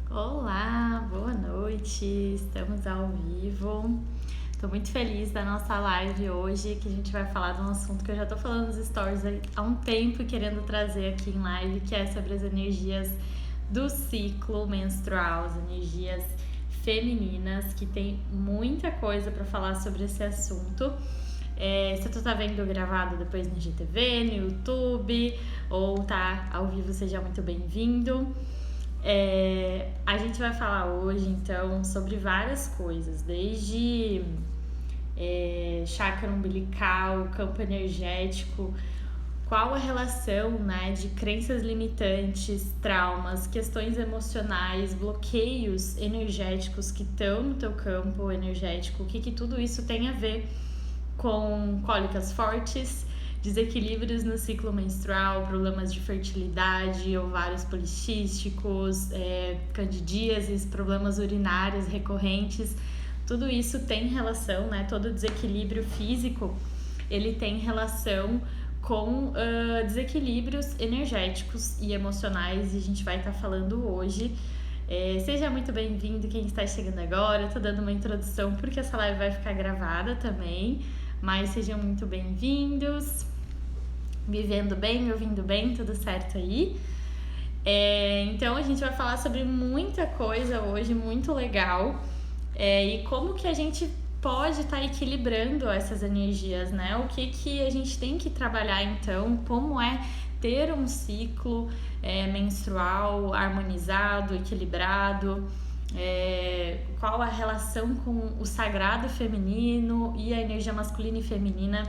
Olá, boa noite, estamos ao vivo. Estou muito feliz da nossa live hoje, que a gente vai falar de um assunto que eu já estou falando nos stories há um tempo e querendo trazer aqui em live, que é sobre as energias do ciclo menstrual, as energias femininas, que tem muita coisa para falar sobre esse assunto. Se tu tá vendo gravado depois no GTV, no YouTube, ou tá ao vivo, seja muito bem-vindo. A gente vai falar hoje, então, sobre várias coisas, desde chakra umbilical, campo energético, qual a relação, né, de crenças limitantes, traumas, questões emocionais, bloqueios energéticos que estão no teu campo energético, o que tudo isso tem a ver com cólicas fortes, desequilíbrios no ciclo menstrual, problemas de fertilidade, ovários policísticos, candidíases, problemas urinários recorrentes. Tudo isso tem relação, né? Todo desequilíbrio físico, ele tem relação com desequilíbrios energéticos e emocionais, e a gente vai estar falando hoje. Seja muito bem-vindo quem está chegando agora. Eu tô dando uma introdução porque essa live vai ficar gravada também, mas sejam muito bem-vindos. Me vendo bem, me ouvindo bem, tudo certo aí? Então a gente vai falar sobre muita coisa hoje, muito legal, e como que a gente pode estar equilibrando essas energias, né? O que a gente tem que trabalhar então, como é ter um ciclo menstrual harmonizado, equilibrado, qual a relação com o sagrado feminino e a energia masculina e feminina,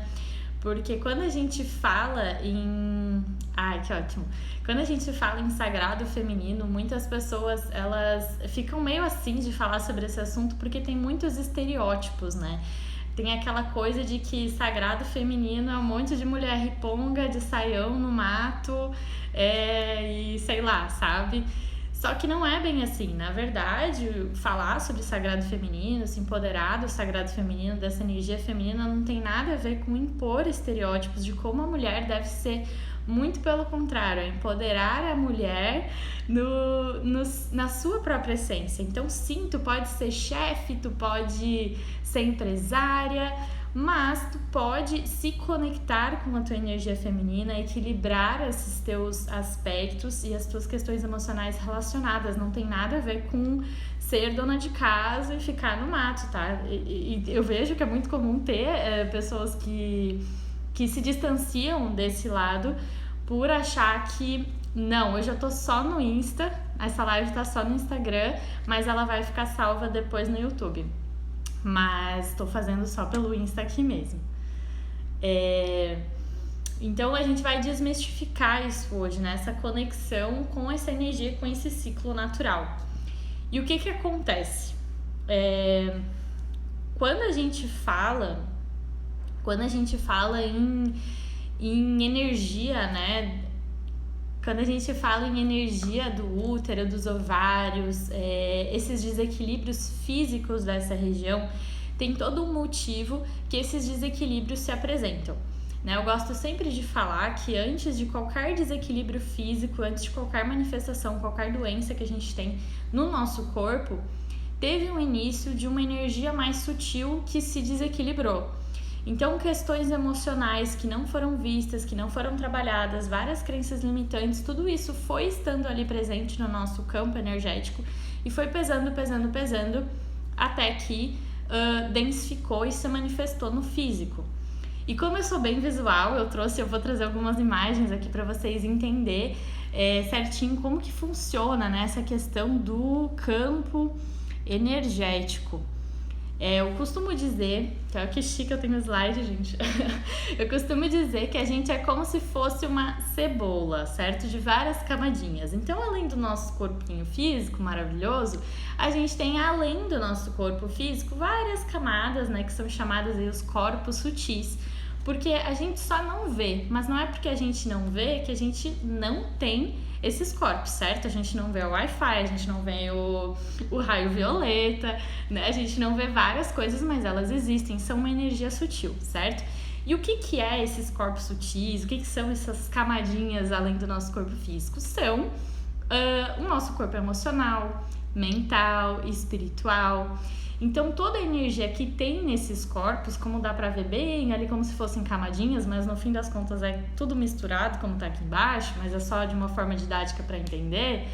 porque quando a gente fala em... Ai, que ótimo! Quando a gente fala em sagrado feminino, muitas pessoas, elas ficam meio assim de falar sobre esse assunto, porque tem muitos estereótipos, né? Tem aquela coisa de que sagrado feminino é um monte de mulher riponga, de saião no mato, e sei lá, sabe? Só que não é bem assim. Na verdade, falar sobre sagrado feminino, se empoderar do sagrado feminino, dessa energia feminina, não tem nada a ver com impor estereótipos de como a mulher deve ser. Muito pelo contrário, é empoderar a mulher na sua própria essência. Então sim, tu pode ser chefe, tu pode ser empresária, mas tu pode se conectar com a tua energia feminina, equilibrar esses teus aspectos e as tuas questões emocionais relacionadas. Não tem nada a ver com ser dona de casa e ficar no mato, tá? E eu vejo que é muito comum ter pessoas que se distanciam desse lado por achar que não, hoje eu tô só no Insta, essa live tá só no Instagram, mas ela vai ficar salva depois no YouTube. Mas tô fazendo só pelo Insta aqui mesmo. Então a gente vai desmistificar isso hoje, né? Essa conexão com essa energia, com esse ciclo natural. E o que acontece? Quando a gente fala em energia, né? Quando a gente fala em energia do útero, dos ovários, esses desequilíbrios físicos dessa região, tem todo um motivo que esses desequilíbrios se apresentam, né? Eu gosto sempre de falar que antes de qualquer desequilíbrio físico, antes de qualquer manifestação, qualquer doença que a gente tem no nosso corpo, teve um início de uma energia mais sutil que se desequilibrou. Então, questões emocionais que não foram vistas, que não foram trabalhadas, várias crenças limitantes, tudo isso foi estando ali presente no nosso campo energético e foi pesando, até que densificou e se manifestou no físico. E como eu sou bem visual, eu vou trazer algumas imagens aqui para vocês entenderem certinho como que funciona, né, essa questão do campo energético. Eu costumo dizer, que chique eu tenho slide, gente. Eu costumo dizer que a gente é como se fosse uma cebola, certo? De várias camadinhas. Então, além do nosso corpinho físico maravilhoso, a gente tem, além do nosso corpo físico, várias camadas, né? Que são chamadas aí os corpos sutis. Porque a gente só não vê, mas não é porque a gente não vê que a gente não tem esses corpos, certo? A gente não vê o Wi-Fi, a gente não vê o raio violeta, né? A gente não vê várias coisas, mas elas existem, são uma energia sutil, certo? E o que é esses corpos sutis? O que são essas camadinhas além do nosso corpo físico? São o nosso corpo emocional, mental, espiritual. Então, toda a energia que tem nesses corpos, como dá pra ver bem, ali como se fossem camadinhas, mas no fim das contas é tudo misturado, como tá aqui embaixo, mas é só de uma forma didática para entender,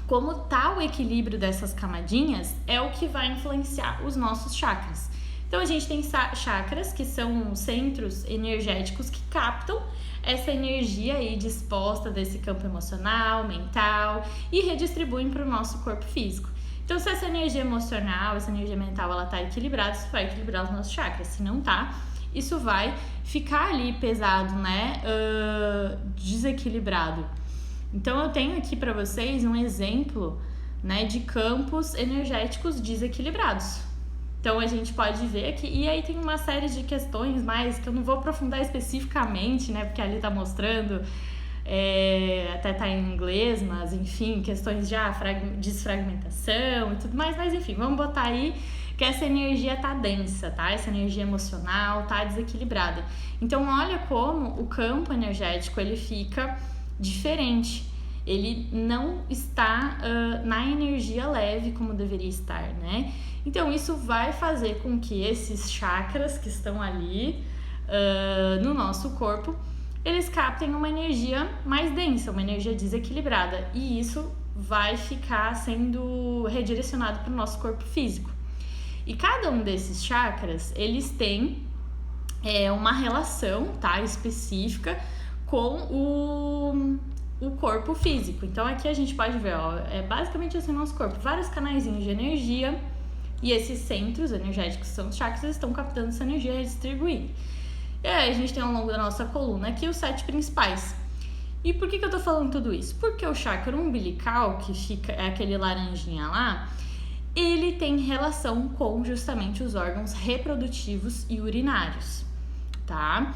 como tá o equilíbrio dessas camadinhas é o que vai influenciar os nossos chakras. Então, a gente tem chakras, que são centros energéticos que captam essa energia aí disposta desse campo emocional, mental e redistribuem para o nosso corpo físico. Então, se essa energia emocional, essa energia mental, ela tá equilibrada, isso vai equilibrar os nossos chakras. Se não tá, isso vai ficar ali pesado, né? Desequilibrado. Então, eu tenho aqui para vocês um exemplo, né, de campos energéticos desequilibrados. Então, a gente pode ver aqui, e aí tem uma série de questões mais que eu não vou aprofundar especificamente, né, porque ali tá mostrando, até tá em inglês, mas enfim, questões de desfragmentação e tudo mais, mas enfim, vamos botar aí que essa energia tá densa, tá? Essa energia emocional tá desequilibrada. Então, olha como o campo energético, ele fica diferente. Ele não está na energia leve como deveria estar, né? Então, isso vai fazer com que esses chakras que estão ali no nosso corpo, eles captem uma energia mais densa, uma energia desequilibrada. E isso vai ficar sendo redirecionado para o nosso corpo físico. E cada um desses chakras, eles têm uma relação, tá, específica com o corpo físico. Então, aqui a gente pode ver, ó, basicamente assim o nosso corpo, vários canaizinhos de energia, e esses centros energéticos, que são os chakras, estão captando essa energia e redistribuindo. E aí a gente tem ao longo da nossa coluna aqui os 7 principais. E por que eu tô falando tudo isso? Porque o chakra umbilical, que fica, é aquele laranjinha lá, ele tem relação com justamente os órgãos reprodutivos e urinários, tá?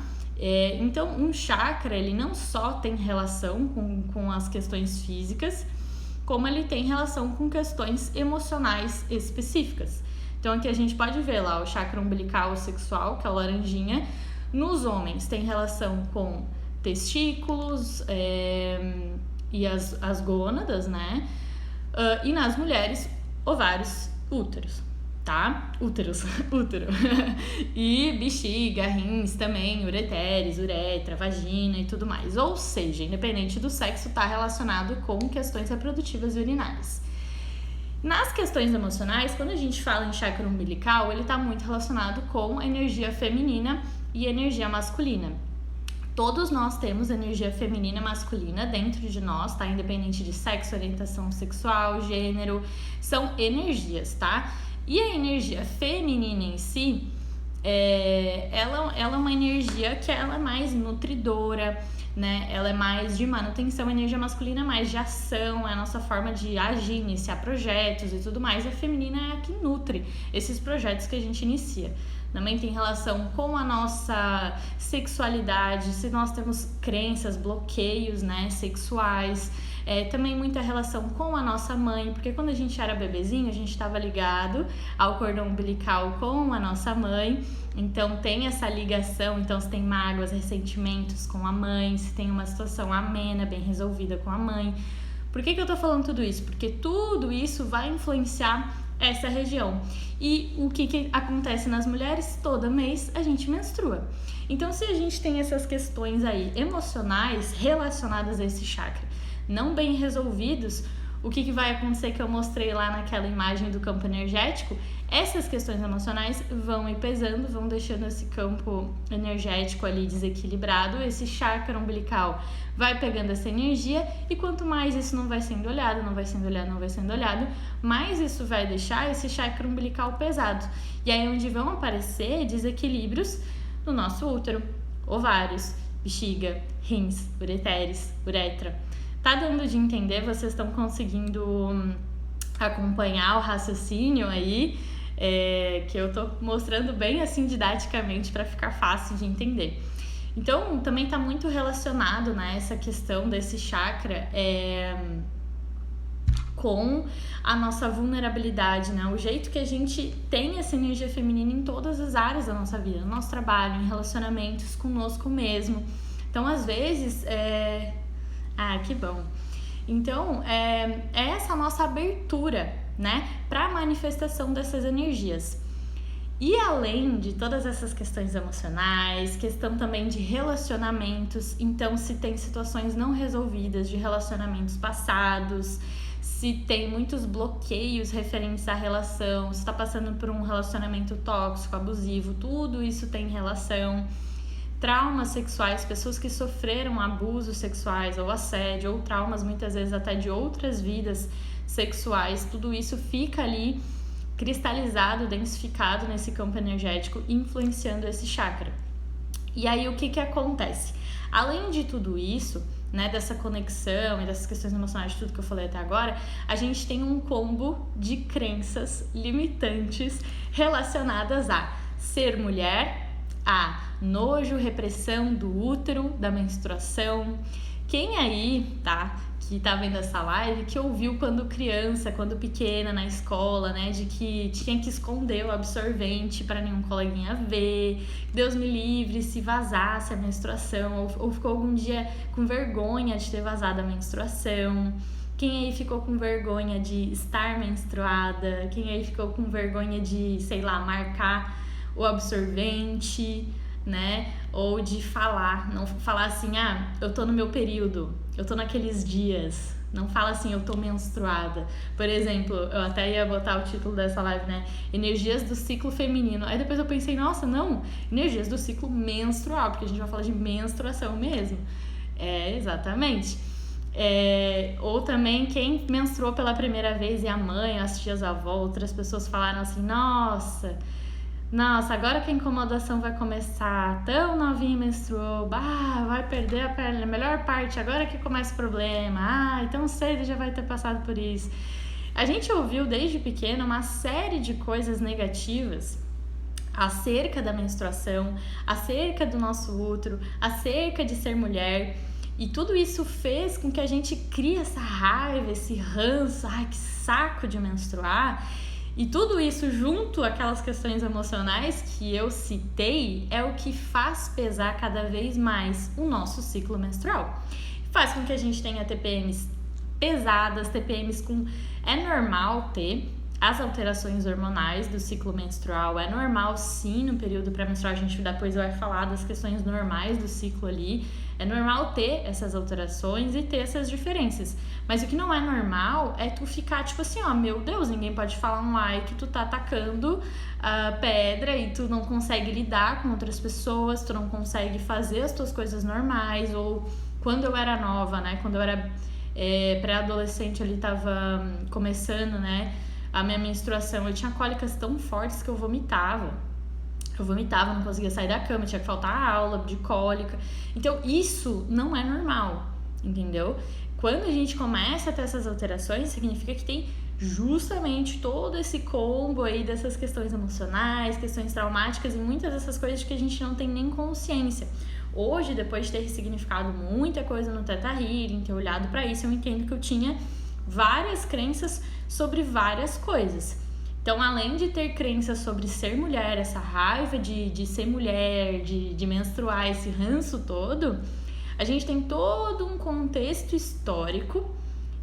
Então, um chakra, ele não só tem relação com as questões físicas, como ele tem relação com questões emocionais específicas. Então, aqui a gente pode ver lá o chakra umbilical sexual, que é o laranjinha. Nos homens, tem relação com testículos e as gônadas, né? E nas mulheres, ovários, úteros, tá? Útero. E bexiga, rins também, ureteres, uretra, vagina e tudo mais. Ou seja, independente do sexo, tá relacionado com questões reprodutivas e urinárias. Nas questões emocionais, quando a gente fala em chakra umbilical, ele tá muito relacionado com a energia feminina e energia masculina. Todos nós temos energia feminina e masculina dentro de nós, tá? Independente de sexo, orientação sexual, gênero, são energias, tá? E a energia feminina em si, ela é uma energia que ela é mais nutridora, né? Ela é mais de manutenção. A energia masculina é mais de ação, é a nossa forma de agir, iniciar projetos e tudo mais. A feminina é a que nutre esses projetos que a gente inicia. Também tem relação com a nossa sexualidade, se nós temos crenças, bloqueios, né, sexuais. Também muita relação com a nossa mãe, porque quando a gente era bebezinho, a gente estava ligado ao cordão umbilical com a nossa mãe. Então tem essa ligação, então se tem mágoas, ressentimentos com a mãe, se tem uma situação amena, bem resolvida com a mãe. Por que eu tô falando tudo isso? Porque tudo isso vai influenciar essa região. E o que acontece nas mulheres? Todo mês a gente menstrua. Então, se a gente tem essas questões aí emocionais relacionadas a esse chakra não bem resolvidos, o que vai acontecer que eu mostrei lá naquela imagem do campo energético? Essas questões emocionais vão ir pesando, vão deixando esse campo energético ali desequilibrado, esse chakra umbilical vai pegando essa energia, e quanto mais isso não vai sendo olhado, mais isso vai deixar esse chakra umbilical pesado. E aí onde vão aparecer desequilíbrios no nosso útero, ovários, bexiga, rins, ureteres, uretra. Tá dando de entender? Vocês estão conseguindo acompanhar o raciocínio aí? Que eu tô mostrando bem assim didaticamente para ficar fácil de entender. Então, também tá muito relacionado, né, essa questão desse chakra com a nossa vulnerabilidade, né? O jeito que a gente tem essa energia feminina em todas as áreas da nossa vida, no nosso trabalho, em relacionamentos conosco mesmo. Então, às vezes, que bom. Então, é essa nossa abertura, né, para a manifestação dessas energias. E além de todas essas questões emocionais, questão também de relacionamentos, então se tem situações não resolvidas de relacionamentos passados, se tem muitos bloqueios referentes à relação, se está passando por um relacionamento tóxico, abusivo, tudo isso tem relação. Traumas sexuais, pessoas que sofreram abusos sexuais ou assédio, ou traumas muitas vezes até de outras vidas sexuais, tudo isso fica ali cristalizado, densificado nesse campo energético, influenciando esse chakra. E aí o que acontece? Além de tudo isso, né, dessa conexão e dessas questões emocionais, de tudo que eu falei até agora, a gente tem um combo de crenças limitantes relacionadas a ser mulher, a nojo, repressão do útero, da menstruação. Quem aí, tá, que tá vendo essa live, que ouviu quando criança, quando pequena, na escola, né, de que tinha que esconder o absorvente para nenhum coleguinha ver, Deus me livre se vazasse a menstruação, ou ficou algum dia com vergonha de ter vazado a menstruação. Quem aí ficou com vergonha de estar menstruada? Quem aí ficou com vergonha de, sei lá, marcar o absorvente, né? Ou de falar, não falar assim, eu tô no meu período, eu tô naqueles dias. Não fala assim, eu tô menstruada. Por exemplo, eu até ia botar o título dessa live, né? Energias do ciclo feminino. Aí depois eu pensei, nossa, não, energias do ciclo menstrual, porque a gente vai falar de menstruação mesmo. Exatamente. Ou também quem menstruou pela primeira vez e a mãe, as tias, a avó, outras pessoas falaram assim, nossa, agora que a incomodação vai começar, tão novinha menstruou, vai perder a melhor parte, agora que começa o problema, tão cedo já vai ter passado por isso. A gente ouviu desde pequeno uma série de coisas negativas acerca da menstruação, acerca do nosso útero, acerca de ser mulher, e tudo isso fez com que a gente crie essa raiva, esse ranço, que saco de menstruar. E tudo isso junto àquelas questões emocionais que eu citei é o que faz pesar cada vez mais o nosso ciclo menstrual. Faz com que a gente tenha TPMs pesadas, TPMs com... É normal ter as alterações hormonais do ciclo menstrual, é normal sim no período pré-menstrual, a gente depois vai falar das questões normais do ciclo ali, é normal ter essas alterações e ter essas diferenças, mas o que não é normal é tu ficar tipo assim, meu Deus, ninguém pode falar um ai que tu tá atacando a pedra e tu não consegue lidar com outras pessoas, tu não consegue fazer as tuas coisas normais, ou quando eu era nova, né, quando eu era pré-adolescente ali, tava começando, né, a minha menstruação, eu tinha cólicas tão fortes que eu vomitava, não conseguia sair da cama, tinha que faltar aula de cólica. Então isso não é normal, entendeu? Quando a gente começa a ter essas alterações, significa que tem justamente todo esse combo aí dessas questões emocionais, questões traumáticas e muitas dessas coisas que a gente não tem nem consciência. Hoje, depois de ter ressignificado muita coisa no Theta Healing, ter olhado para isso, eu entendo que eu tinha várias crenças sobre várias coisas. Então, além de ter crenças sobre ser mulher, essa raiva de ser mulher, de menstruar, esse ranço todo, a gente tem todo um contexto histórico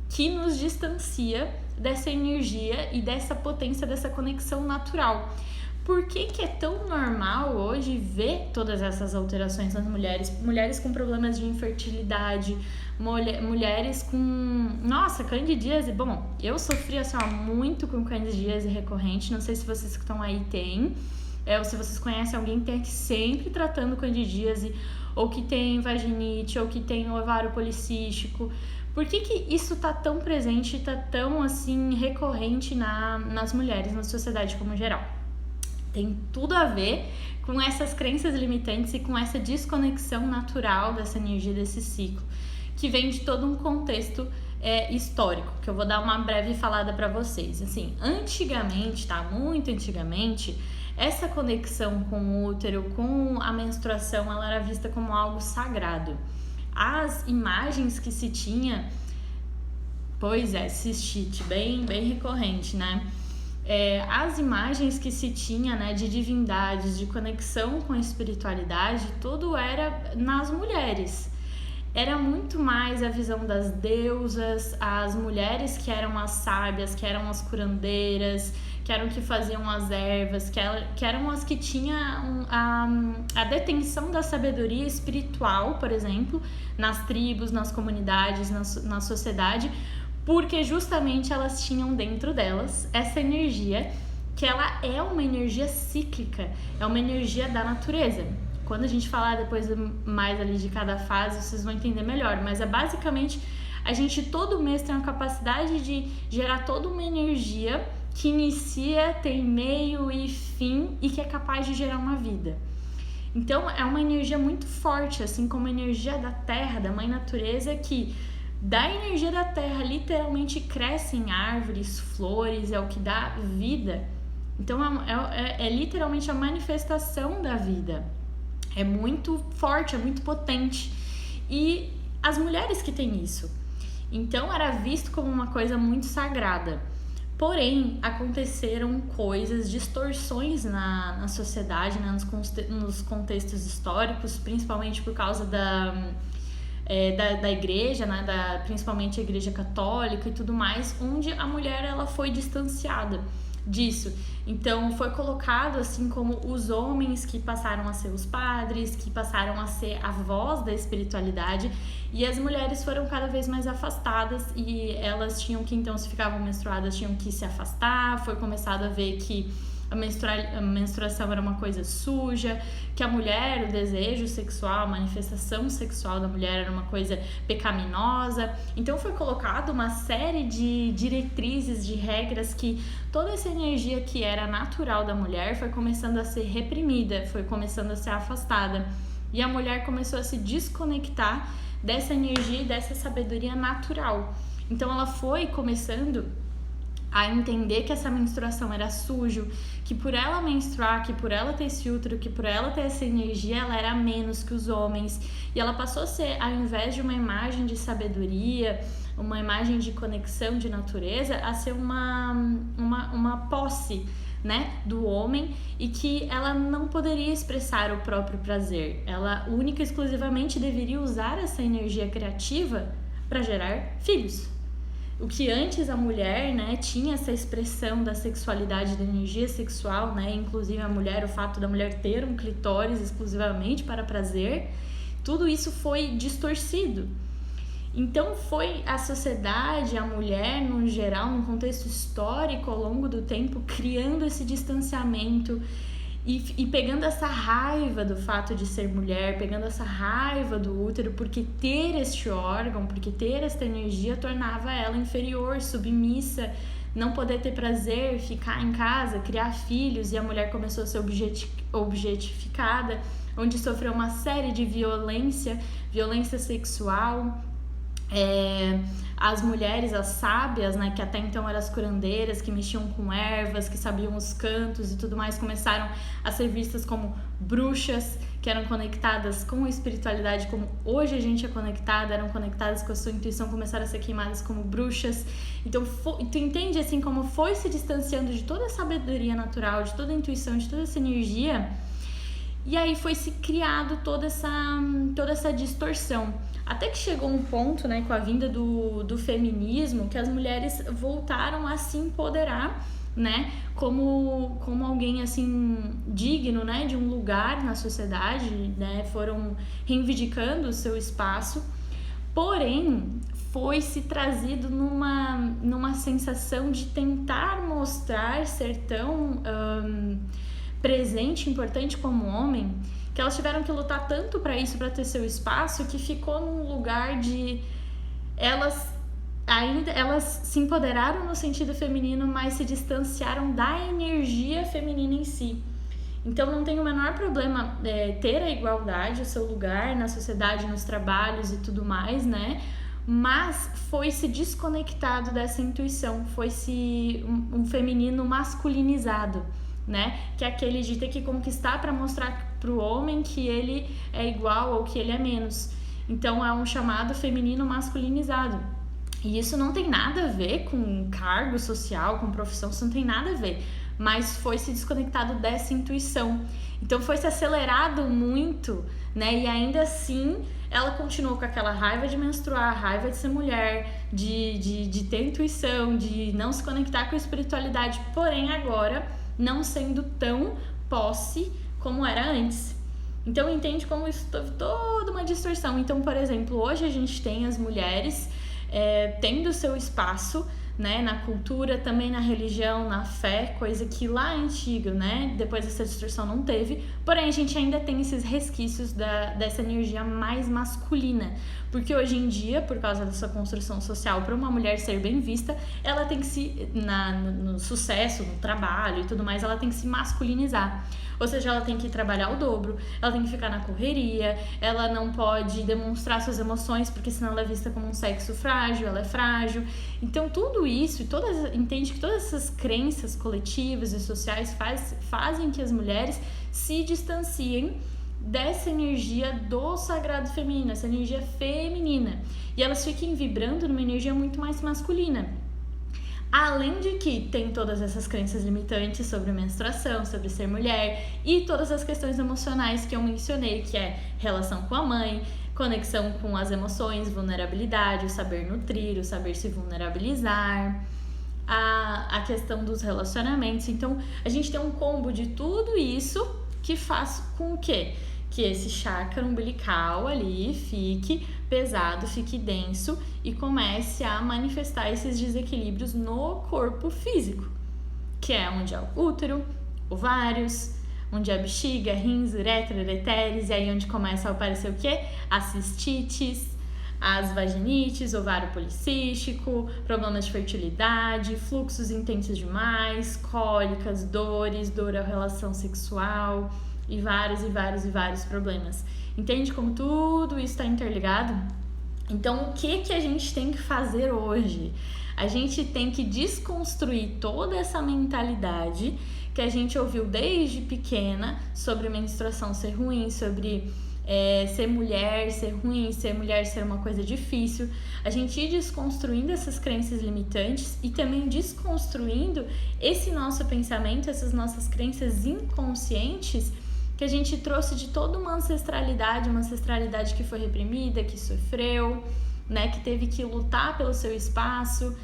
que nos distancia dessa energia e dessa potência, dessa conexão natural. Por que é tão normal hoje ver todas essas alterações nas mulheres? Mulheres com problemas de infertilidade, mulheres com, candidíase. Bom, eu sofri assim, muito com candidíase recorrente, não sei se vocês que estão aí têm, ou se vocês conhecem alguém que tem que sempre tratando candidíase, ou que tem vaginite, ou que tem ovário policístico. Por que isso tá tão presente, tá tão assim recorrente nas mulheres, na sociedade como geral? Tem tudo a ver com essas crenças limitantes e com essa desconexão natural dessa energia, desse ciclo, que vem de todo um contexto histórico, que eu vou dar uma breve falada para vocês. Assim, antigamente, muito antigamente, essa conexão com o útero, com a menstruação, ela era vista como algo sagrado. As imagens que se tinha, cistite, bem recorrente, né? As imagens que se tinha, né, de divindades, de conexão com a espiritualidade, tudo era nas mulheres. era muito mais a visão das deusas, as mulheres que eram as sábias, que eram as curandeiras, que eram que faziam as ervas, que eram as que tinham a detenção da sabedoria espiritual, por exemplo, nas tribos, nas comunidades, na sociedade, porque justamente elas tinham dentro delas essa energia, que ela é uma energia cíclica, é uma energia da natureza. Quando a gente falar depois mais ali de cada fase, vocês vão entender melhor, mas é basicamente a gente todo mês tem a capacidade de gerar toda uma energia que inicia, tem meio e fim e que é capaz de gerar uma vida. Então é uma energia muito forte, assim como a energia da terra, da mãe natureza, que da energia da terra literalmente crescem árvores, flores, é o que dá vida. Então é literalmente a manifestação da vida. É muito forte, é muito potente. E as mulheres que têm isso. Então era visto como uma coisa muito sagrada. Porém, aconteceram coisas, distorções na sociedade, né, nos contextos históricos, principalmente por causa da igreja, né, principalmente a igreja católica e tudo mais, onde a mulher ela foi distanciada disso. Então foi colocado assim como os homens que passaram a ser os padres, que passaram a ser a voz da espiritualidade, e as mulheres foram cada vez mais afastadas, e elas tinham que, então, se ficavam menstruadas, tinham que se afastar. Foi começado a ver que a menstruação era uma coisa suja, que a mulher, o desejo sexual, a manifestação sexual da mulher era uma coisa pecaminosa. Então foi colocado uma série de diretrizes, de regras, que toda essa energia que era natural da mulher foi começando a ser reprimida, foi começando a ser afastada. E a mulher começou a se desconectar dessa energia e dessa sabedoria natural. Então ela foi começando a entender que essa menstruação era sujo, que por ela menstruar, que por ela ter esse útero, que por ela ter essa energia, ela era menos que os homens. E ela passou a ser, ao invés de uma imagem de sabedoria, uma imagem de conexão, de natureza, a ser uma posse, né, do homem, e que ela não poderia expressar o próprio prazer. Ela única e exclusivamente deveria usar essa energia criativa para gerar filhos. O que antes a mulher, né, tinha essa expressão da sexualidade, da energia sexual, né, inclusive a mulher, o fato da mulher ter um clitóris exclusivamente para prazer, tudo isso foi distorcido. Então foi a sociedade, a mulher no geral, num contexto histórico ao longo do tempo, criando esse distanciamento e pegando essa raiva do fato de ser mulher, pegando essa raiva do útero, porque ter este órgão, porque ter esta energia tornava ela inferior, submissa, não poder ter prazer, ficar em casa, criar filhos, e a mulher começou a ser objetificada, onde sofreu uma série de violência sexual. As mulheres, as sábias, né, que até então eram as curandeiras, que mexiam com ervas, que sabiam os cantos e tudo mais, começaram a ser vistas como bruxas, que eram conectadas com a espiritualidade, como hoje a gente é conectada, eram conectadas com a sua intuição, começaram a ser queimadas como bruxas. Então, tu entende assim como foi se distanciando de toda a sabedoria natural, de toda a intuição, de toda essa energia, e aí foi se criado toda essa distorção. Até que chegou um ponto, né, com a vinda do feminismo, que as mulheres voltaram a se empoderar, né, como alguém assim digno, né, de um lugar na sociedade, né, foram reivindicando o seu espaço. Porém, foi se trazido numa sensação de tentar mostrar ser tão presente, importante como homem, que elas tiveram que lutar tanto para isso, para ter seu espaço, que ficou num lugar de elas se empoderaram no sentido feminino, mas se distanciaram da energia feminina em si. Então não tem o menor problema ter a igualdade, o seu lugar na sociedade, nos trabalhos e tudo mais, né? Mas foi se desconectado dessa intuição, foi-se um feminino masculinizado, né? Que é aquele de ter que conquistar para mostrar pro homem que ele é igual ou que ele é menos. Então é um chamado feminino masculinizado. E isso não tem nada a ver com cargo social, com profissão, isso não tem nada a ver. mas foi se desconectado dessa intuição. Então foi se acelerado muito, né? E ainda assim ela continuou com aquela raiva de menstruar, raiva de ser mulher, de ter intuição, de não se conectar com a espiritualidade, porém agora não sendo tão posse como era antes. Então entende como isso teve toda uma distorção. Então, por exemplo, hoje a gente tem as mulheres tendo seu espaço, né, na cultura, também na religião, na fé, coisa que lá é antiga, né, depois dessa distorção não teve, porém a gente ainda tem esses resquícios dessa energia mais masculina, porque hoje em dia, por causa dessa construção social, para uma mulher ser bem vista, ela tem que se, no sucesso, no trabalho e tudo mais, ela tem que se masculinizar. Ou seja, ela tem que trabalhar o dobro, ela tem que ficar na correria, ela não pode demonstrar suas emoções, porque senão ela é vista como um sexo frágil, ela é frágil. Então tudo isso, entende que todas essas crenças coletivas e sociais fazem que as mulheres se distanciem dessa energia do sagrado feminino, essa energia feminina. E elas fiquem vibrando numa energia muito mais masculina. Além de que tem todas essas crenças limitantes sobre menstruação, sobre ser mulher e todas as questões emocionais que eu mencionei, que é relação com a mãe, conexão com as emoções, vulnerabilidade, o saber nutrir, o saber se vulnerabilizar, a questão dos relacionamentos. Então, a gente tem um combo de tudo isso que faz com que esse chakra umbilical ali fique pesado, fique denso e comece a manifestar esses desequilíbrios no corpo físico, que é onde é o útero, ovários, onde é a bexiga, rins, uretra, ureteres, e aí onde começa a aparecer o quê? As cistites, as vaginites, ovário policístico, problemas de fertilidade, fluxos intensos demais, cólicas, dores, dor à relação sexual e vários problemas. Entende como tudo isso está interligado? Então, o que a gente tem que fazer hoje? A gente tem que desconstruir toda essa mentalidade que a gente ouviu desde pequena sobre menstruação ser ruim, sobre ser mulher ser ruim, ser mulher ser uma coisa difícil. A gente ir desconstruindo essas crenças limitantes e também desconstruindo esse nosso pensamento, essas nossas crenças inconscientes que a gente trouxe de toda uma ancestralidade que foi reprimida, que sofreu, né, que teve que lutar pelo seu espaço,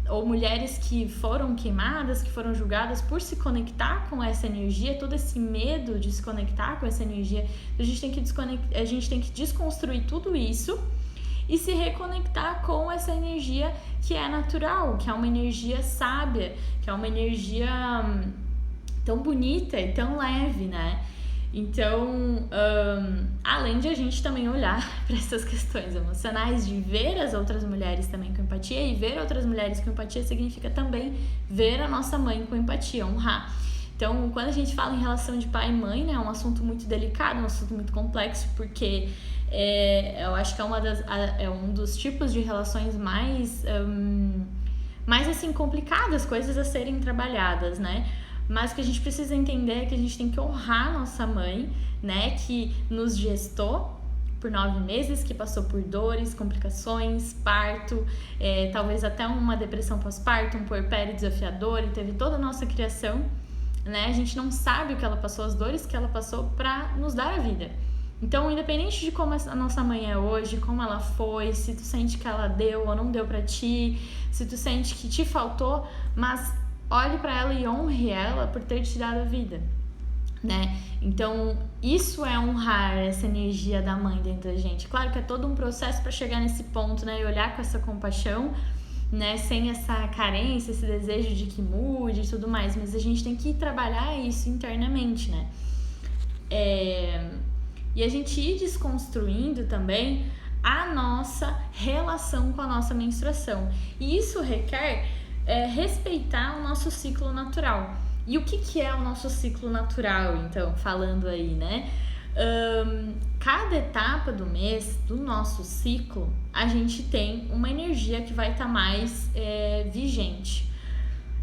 ou mulheres que foram queimadas, que foram julgadas por se conectar com essa energia, todo esse medo de se conectar com essa energia. A gente tem que desconstruir tudo isso e se reconectar com essa energia que é natural, que é uma energia sábia, que é uma energia tão bonita e tão leve, né? Então, além de a gente também olhar para essas questões emocionais, de ver as outras mulheres também com empatia, e ver outras mulheres com empatia significa também ver a nossa mãe com empatia, honrar. Então, quando a gente fala em relação de pai e mãe, né, é um assunto muito delicado, um assunto muito complexo, porque eu acho que é um dos tipos de relações mais assim, complicadas, coisas a serem trabalhadas, né? Mas o que a gente precisa entender é que a gente tem que honrar nossa mãe, né, que nos gestou por 9 meses, que passou por dores, complicações, parto, talvez até uma depressão pós-parto, um puerpério desafiador, e teve toda a nossa criação, né? A gente não sabe o que ela passou, as dores que ela passou para nos dar a vida. Então, independente de como a nossa mãe é hoje, como ela foi, se tu sente que ela deu ou não deu pra ti, se tu sente que te faltou, mas olhe para ela e honre ela por ter te dado a vida, né? Então, isso é honrar essa energia da mãe dentro da gente. Claro que é todo um processo para chegar nesse ponto, né? E olhar com essa compaixão, né? Sem essa carência, esse desejo de que mude e tudo mais. Mas a gente tem que trabalhar isso internamente, né? E a gente ir desconstruindo também a nossa relação com a nossa menstruação. E isso requer respeitar o nosso ciclo natural. E o que é o nosso ciclo natural, então, falando aí, né? Cada etapa do mês, do nosso ciclo, a gente tem uma energia que vai estar mais vigente.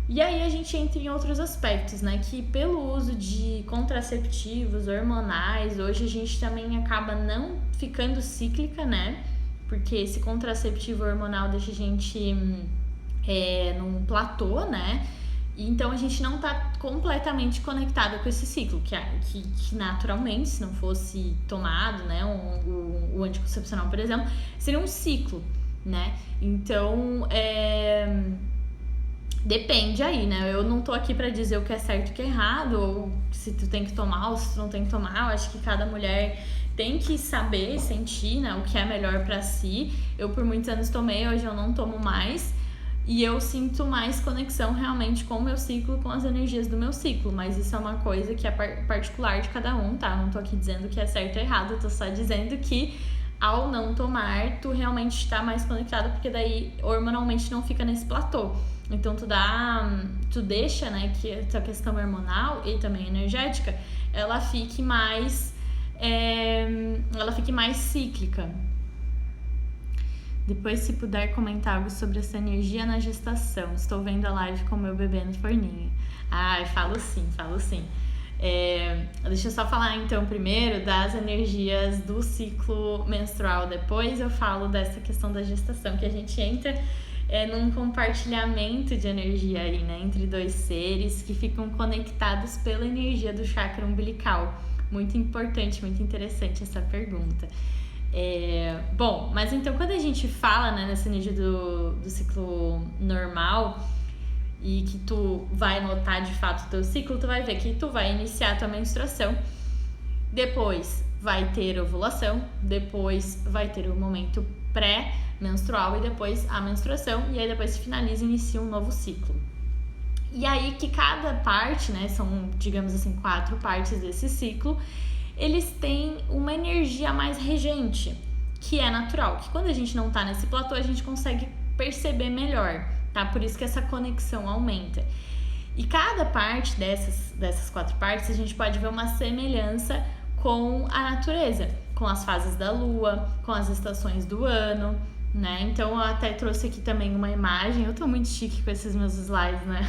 E aí a gente entra em outros aspectos, né? Que pelo uso de contraceptivos, hormonais, hoje a gente também acaba não ficando cíclica, né? Porque esse contraceptivo hormonal deixa a gente num platô, né? Então a gente não tá completamente conectado com esse ciclo, que naturalmente, se não fosse tomado, né, o anticoncepcional, por exemplo, seria um ciclo, né? Então, depende aí, né? Eu não tô aqui pra dizer o que é certo e o que é errado, ou se tu tem que tomar ou se tu não tem que tomar. Eu acho que cada mulher tem que saber, sentir, né, o que é melhor pra si. Eu por muitos anos tomei, hoje eu não tomo mais. E eu sinto mais conexão realmente com o meu ciclo, com as energias do meu ciclo. Mas isso é uma coisa que é particular de cada um, tá? Eu não tô aqui dizendo que é certo ou errado, eu tô só dizendo que ao não tomar, tu realmente está mais conectado, porque daí hormonalmente não fica nesse platô. Então tu deixa, né, que essa questão hormonal e também energética, ela fique mais cíclica. Depois, se puder comentar algo sobre essa energia na gestação. Estou vendo a live com meu bebê no forninho. Falo sim. Deixa eu só falar então primeiro das energias do ciclo menstrual. Depois eu falo dessa questão da gestação, que a gente entra num compartilhamento de energia aí, né, entre dois seres que ficam conectados pela energia do chakra umbilical. Muito importante, muito interessante essa pergunta. Bom, mas então quando a gente fala, né, nessa energia do ciclo normal e que tu vai notar de fato o teu ciclo, tu vai ver que tu vai iniciar a tua menstruação, depois vai ter ovulação, depois vai ter o momento pré-menstrual e depois a menstruação, e aí depois se finaliza e inicia um novo ciclo. E aí que cada parte, né, são, digamos assim, 4 partes desse ciclo, eles têm uma energia mais regente, que é natural, que quando a gente não tá nesse platô, a gente consegue perceber melhor, tá? Por isso que essa conexão aumenta. E cada parte dessas 4 partes, a gente pode ver uma semelhança com a natureza, com as fases da lua, com as estações do ano, né? Então eu até trouxe aqui também uma imagem, eu tô muito chique com esses meus slides, né?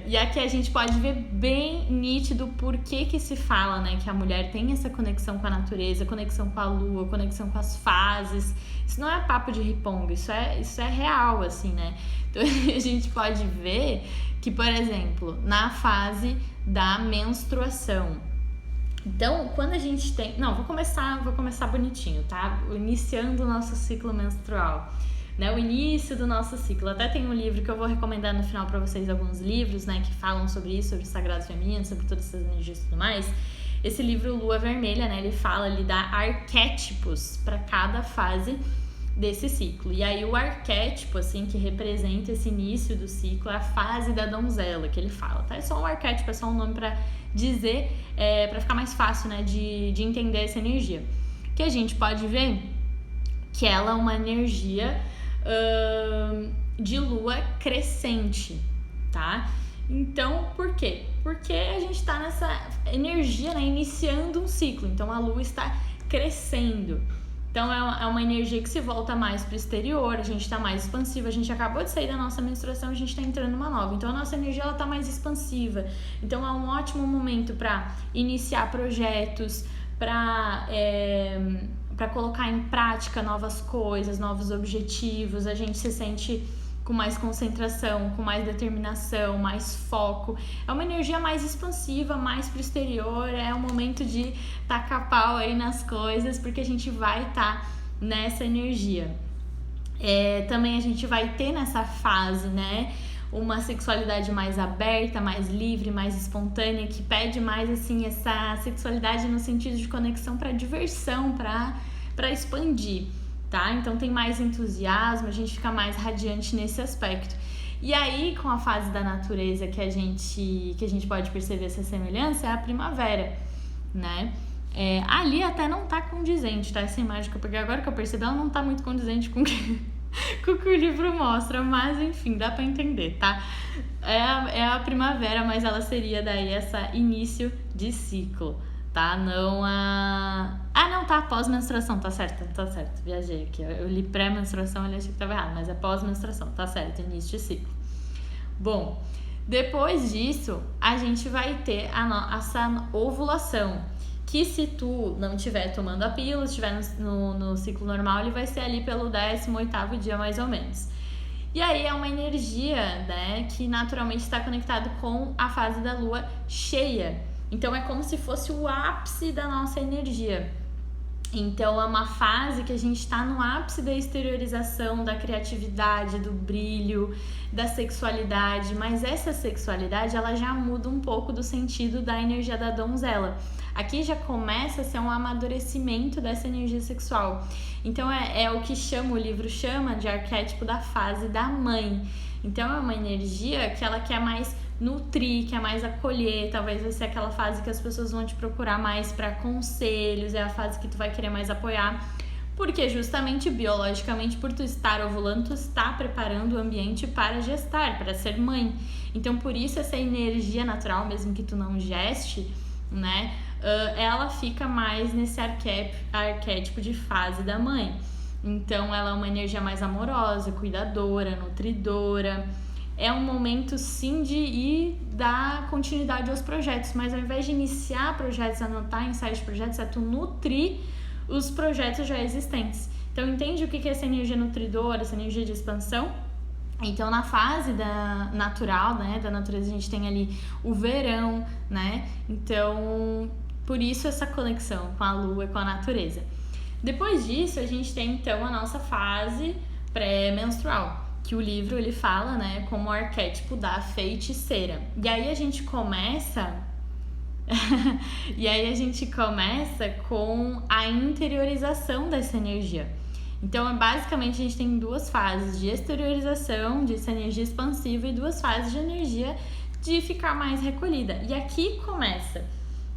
E aqui a gente pode ver bem nítido por que se fala, né, que a mulher tem essa conexão com a natureza, conexão com a lua, conexão com as fases. Isso não é papo de riponga, isso é real, assim, né? Então a gente pode ver que, por exemplo, na fase da menstruação. Então, quando a gente tem... Não, vou começar bonitinho, tá? Iniciando o nosso ciclo menstrual. Né, o início do nosso ciclo. Até tem um livro que eu vou recomendar no final para vocês, alguns livros, né, que falam sobre isso, sobre o sagrado feminino, sobre todas essas energias e tudo mais. Esse livro Lua Vermelha, né, ele fala, ele dá arquétipos para cada fase desse ciclo. E aí o arquétipo, assim, que representa esse início do ciclo é a fase da donzela, que ele fala, tá? É só um arquétipo, é só um nome para dizer, para ficar mais fácil, né, de entender essa energia. Que a gente pode ver que ela é uma energia de lua crescente, tá? Então, por quê? Porque a gente tá nessa energia, né, iniciando um ciclo, então a lua está crescendo. Então é uma energia que se volta mais pro exterior, a gente tá mais expansiva, a gente acabou de sair da nossa menstruação, a gente tá entrando numa nova. Então a nossa energia, ela tá mais expansiva. Então é um ótimo momento para iniciar projetos, para colocar em prática novas coisas, novos objetivos. A gente se sente com mais concentração, com mais determinação, mais foco. É uma energia mais expansiva, mais pro exterior. É o momento de tacar pau aí nas coisas, porque a gente vai estar nessa energia. Também a gente vai ter nessa fase, né, uma sexualidade mais aberta, mais livre, mais espontânea, que pede mais, assim, essa sexualidade no sentido de conexão para diversão, para expandir, tá? Então tem mais entusiasmo, a gente fica mais radiante nesse aspecto. E aí, com a fase da natureza que a gente pode perceber essa semelhança, é a primavera, né? Ali até não tá condizente, tá? Essa imagem que eu peguei agora, que eu percebi, ela não tá muito condizente com o que o livro mostra, mas enfim, dá pra entender, tá? É a primavera, mas ela seria daí essa início de ciclo, tá? Não, tá, pós-menstruação, tá certo, viajei aqui, eu li pré-menstruação, eu achei que tava errado, mas é pós-menstruação, tá certo, início de ciclo. Bom, depois disso, a gente vai ter essa ovulação, que se tu não estiver tomando a pílula, estiver no ciclo normal, ele vai ser ali pelo 18º dia mais ou menos. E aí é uma energia, né, que naturalmente está conectado com a fase da lua cheia. Então é como se fosse o ápice da nossa energia. Então é uma fase que a gente está no ápice da exteriorização, da criatividade, do brilho, da sexualidade, mas essa sexualidade ela já muda um pouco do sentido da energia da donzela. Aqui já começa a ser um amadurecimento dessa energia sexual. Então é o que o livro chama de arquétipo da fase da mãe. Então é uma energia que ela quer mais nutrir, quer mais acolher, talvez vai ser aquela fase que as pessoas vão te procurar mais para conselhos, é a fase que tu vai querer mais apoiar, porque justamente biologicamente por tu estar ovulando, tu está preparando o ambiente para gestar, para ser mãe. Então por isso essa energia natural, mesmo que tu não geste, né, ela fica mais nesse arquétipo de fase da mãe. Então ela é uma energia mais amorosa, cuidadora, nutridora. É um momento sim de ir dar continuidade aos projetos, mas ao invés de iniciar projetos, anotar ensaios de projetos, é tu nutrir os projetos já existentes. Então entende o que é essa energia nutridora, essa energia de expansão? Então na fase natural, né, da natureza, a gente tem ali o verão, né? Então por isso essa conexão com a lua e com a natureza. Depois disso a gente tem então a nossa fase pré-menstrual, que o livro ele fala, né, como o arquétipo da feiticeira. E aí a gente começa com a interiorização dessa energia. Então, basicamente, a gente tem duas fases de exteriorização, dessa energia expansiva, e duas fases de energia de ficar mais recolhida. E aqui começa,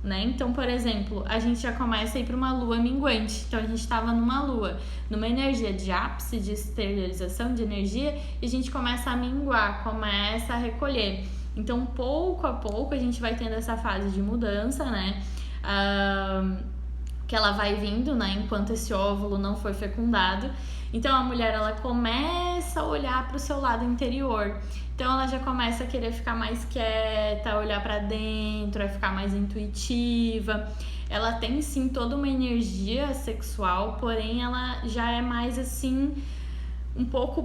né? Então, por exemplo, a gente já começa a ir para uma lua minguante. Então, a gente estava numa energia de ápice, de exteriorização de energia, e a gente começa a minguar, começa a recolher. Então, pouco a pouco, a gente vai tendo essa fase de mudança, né? Que ela vai vindo, né? Enquanto esse óvulo não foi fecundado. Então, a mulher, ela começa a olhar para o seu lado interior. Então ela já começa a querer ficar mais quieta, olhar para dentro, a ficar mais intuitiva. Ela tem sim toda uma energia sexual, porém ela já é mais assim,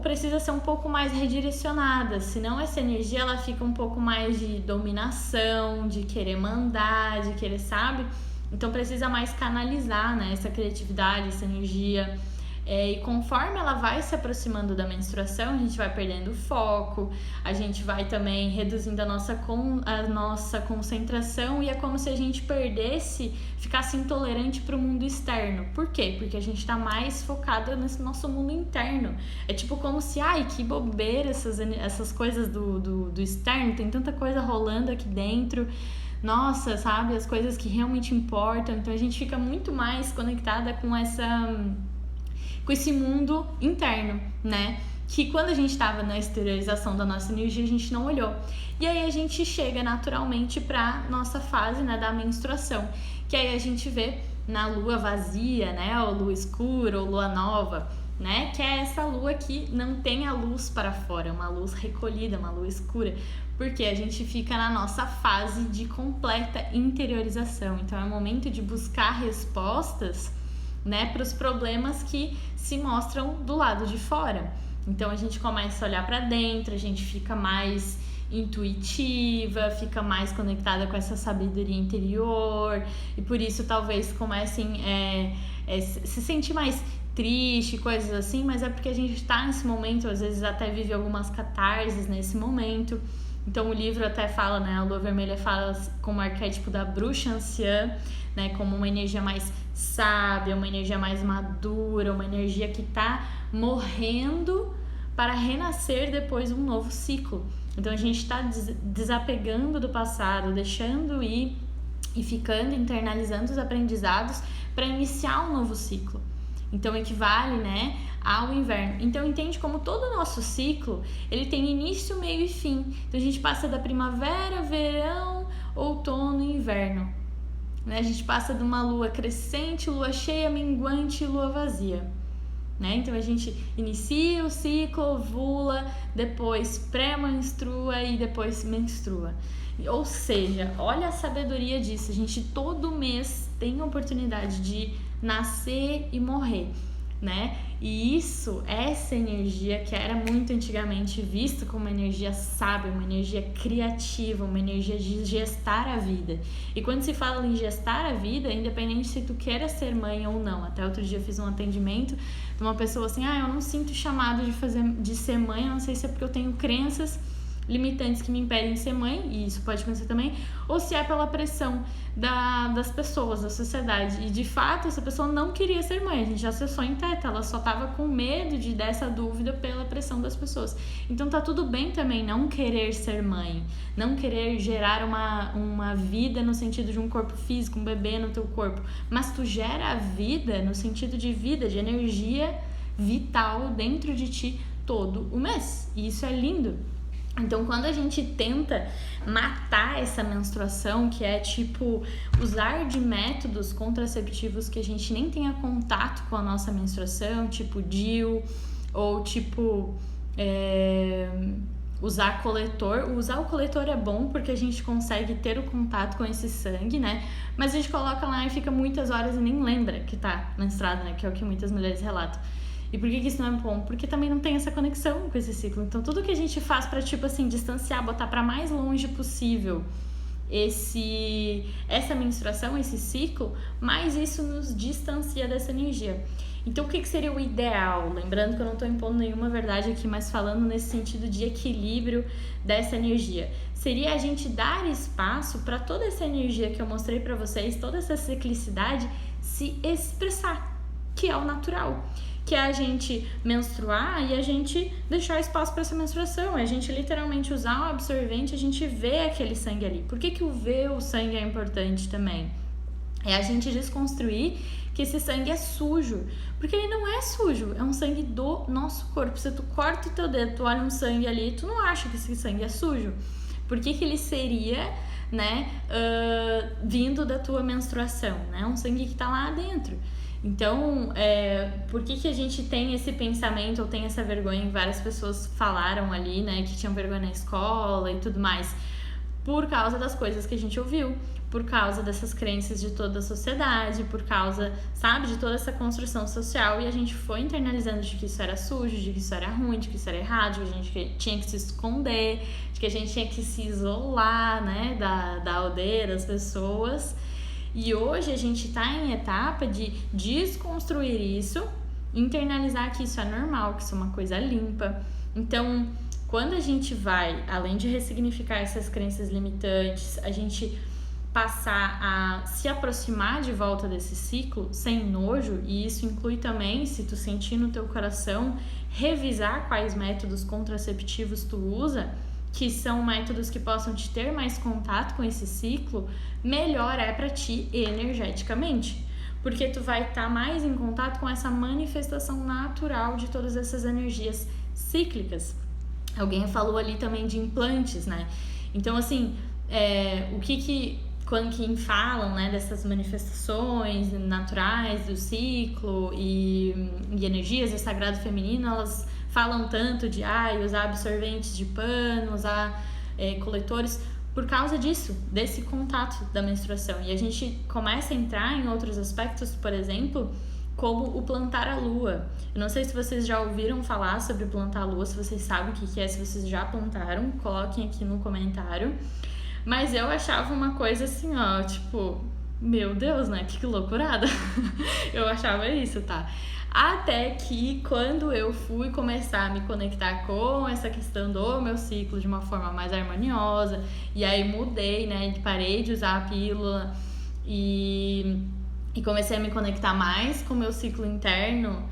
precisa ser um pouco mais redirecionada. Senão essa energia ela fica um pouco mais de dominação, de querer mandar, de querer, sabe? Então precisa mais canalizar, né, essa criatividade, essa energia. E conforme ela vai se aproximando da menstruação, a gente vai perdendo o foco, a gente vai também reduzindo a nossa concentração, e é como se a gente ficasse intolerante para o mundo externo. Por quê? Porque a gente está mais focada nesse nosso mundo interno. É tipo como se, que bobeira essas coisas do externo, tem tanta coisa rolando aqui dentro. Nossa, sabe, as coisas que realmente importam. Então a gente fica muito mais conectada com esse mundo interno, né? Que quando a gente estava na exteriorização da nossa energia, a gente não olhou. E aí a gente chega naturalmente para nossa fase, né, da menstruação, que aí a gente vê na lua vazia, né, ou lua escura, ou lua nova, né, que é essa lua que não tem a luz para fora, uma luz recolhida, uma lua escura, porque a gente fica na nossa fase de completa interiorização. Então é o momento de buscar respostas, né, para os problemas que se mostram do lado de fora. Então a gente começa a olhar para dentro, a gente fica mais intuitiva, fica mais conectada com essa sabedoria interior, e por isso talvez comecem se sentir mais triste, coisas assim, mas é porque a gente está nesse momento, às vezes até vive algumas catarses nesse momento. Então o livro até fala, né, a lua vermelha fala como arquétipo da bruxa anciã, né, como uma energia mais sábia, uma energia mais madura, uma energia que está morrendo para renascer depois de um novo ciclo. Então a gente está desapegando do passado, deixando ir e ficando, internalizando os aprendizados para iniciar um novo ciclo. Então equivale, né, ao inverno. Então entende como todo o nosso ciclo, ele tem início, meio e fim. Então a gente passa da primavera, verão, outono e inverno, né? A gente passa de uma lua crescente, lua cheia, minguante e lua vazia, né? Então a gente inicia o ciclo, ovula, depois pré-menstrua e depois menstrua. Ou seja, olha a sabedoria disso. A gente todo mês tem a oportunidade de nascer e morrer. né? E essa energia que era muito antigamente vista como uma energia sábia, uma energia criativa, uma energia de gestar a vida. E quando se fala em gestar a vida, independente se tu queira ser mãe ou não. Até outro dia eu fiz um atendimento de uma pessoa assim, eu não sinto chamado de ser mãe, eu não sei se é porque eu tenho crenças limitantes que me impedem de ser mãe, e isso pode acontecer também, ou se é pela pressão das pessoas, da sociedade. E de fato, essa pessoa não queria ser mãe, a gente já acessou em teta, ela só tava com medo dessa dúvida pela pressão das pessoas. Então tá tudo bem também não querer ser mãe, não querer gerar uma vida no sentido de um corpo físico, um bebê no teu corpo, mas tu gera a vida no sentido de vida, de energia vital dentro de ti todo o mês, e isso é lindo. Então, quando a gente tenta matar essa menstruação, que é tipo usar de métodos contraceptivos que a gente nem tenha contato com a nossa menstruação, tipo DIU, ou tipo usar coletor. Usar o coletor é bom porque a gente consegue ter o contato com esse sangue, né? Mas a gente coloca lá e fica muitas horas e nem lembra que tá menstruada, né? Que é o que muitas mulheres relatam. E por que isso não é bom? Porque também não tem essa conexão com esse ciclo. Então, tudo que a gente faz pra, tipo assim, distanciar, botar pra mais longe possível essa menstruação, esse ciclo, mais isso nos distancia dessa energia. Então, o que seria o ideal? Lembrando que eu não tô impondo nenhuma verdade aqui, mas falando nesse sentido de equilíbrio dessa energia. Seria a gente dar espaço para toda essa energia que eu mostrei pra vocês, toda essa ciclicidade, se expressar, que é o natural. Que é a gente menstruar e a gente deixar espaço para essa menstruação, é a gente literalmente usar um absorvente, a gente vê aquele sangue ali. Por que o ver o sangue é importante também? É a gente desconstruir que esse sangue é sujo, porque ele não é sujo, é um sangue do nosso corpo. Se tu corta o teu dedo, tu olha um sangue ali, tu não acha que esse sangue é sujo. Por que ele seria, né, vindo da tua menstruação, né? Um sangue que tá lá dentro. Então, por que a gente tem esse pensamento ou tem essa vergonha? Várias pessoas falaram ali, né, que tinham vergonha na escola e tudo mais, por causa das coisas que a gente ouviu, por causa dessas crenças de toda a sociedade, por causa, sabe, de toda essa construção social, e a gente foi internalizando de que isso era sujo, de que isso era ruim, de que isso era errado, de que a gente tinha que se esconder, de que a gente tinha que se isolar, né, da aldeia, das pessoas. E hoje a gente está em etapa de desconstruir isso, internalizar que isso é normal, que isso é uma coisa limpa. Então, quando a gente vai, além de ressignificar essas crenças limitantes, a gente passar a se aproximar de volta desse ciclo sem nojo, e isso inclui também, se tu sentir no teu coração, revisar quais métodos contraceptivos tu usa, que são métodos que possam te ter mais contato com esse ciclo, melhor é para ti energeticamente, porque tu vai estar mais em contato com essa manifestação natural de todas essas energias cíclicas. Alguém falou ali também de implantes, né? Então, assim, quando falam, né, dessas manifestações naturais do ciclo e energias do sagrado feminino, elas falam tanto de usar absorventes de pano, usar coletores, por causa disso, desse contato da menstruação. E a gente começa a entrar em outros aspectos, por exemplo, como o plantar a lua. Eu não sei se vocês já ouviram falar sobre plantar a lua, se vocês sabem o que é, se vocês já plantaram, coloquem aqui no comentário. Mas eu achava uma coisa assim, tipo, meu Deus, né? Que loucurada. Eu achava isso, tá? Até que quando eu fui começar a me conectar com essa questão do meu ciclo de uma forma mais harmoniosa, e aí mudei, né? Parei de usar a pílula e comecei a me conectar mais com o meu ciclo interno,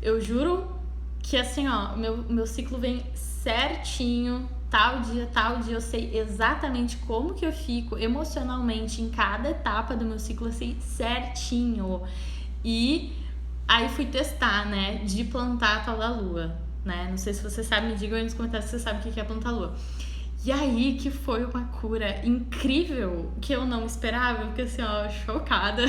eu juro que assim, meu ciclo vem certinho, tal dia, eu sei exatamente como que eu fico emocionalmente em cada etapa do meu ciclo, assim, certinho. E aí fui testar, né, de plantar a tal da lua, né? Não sei se você sabe, me digam aí nos comentários se você sabe o que é plantar a lua. E aí que foi uma cura incrível, que eu não esperava, eu fiquei assim, chocada.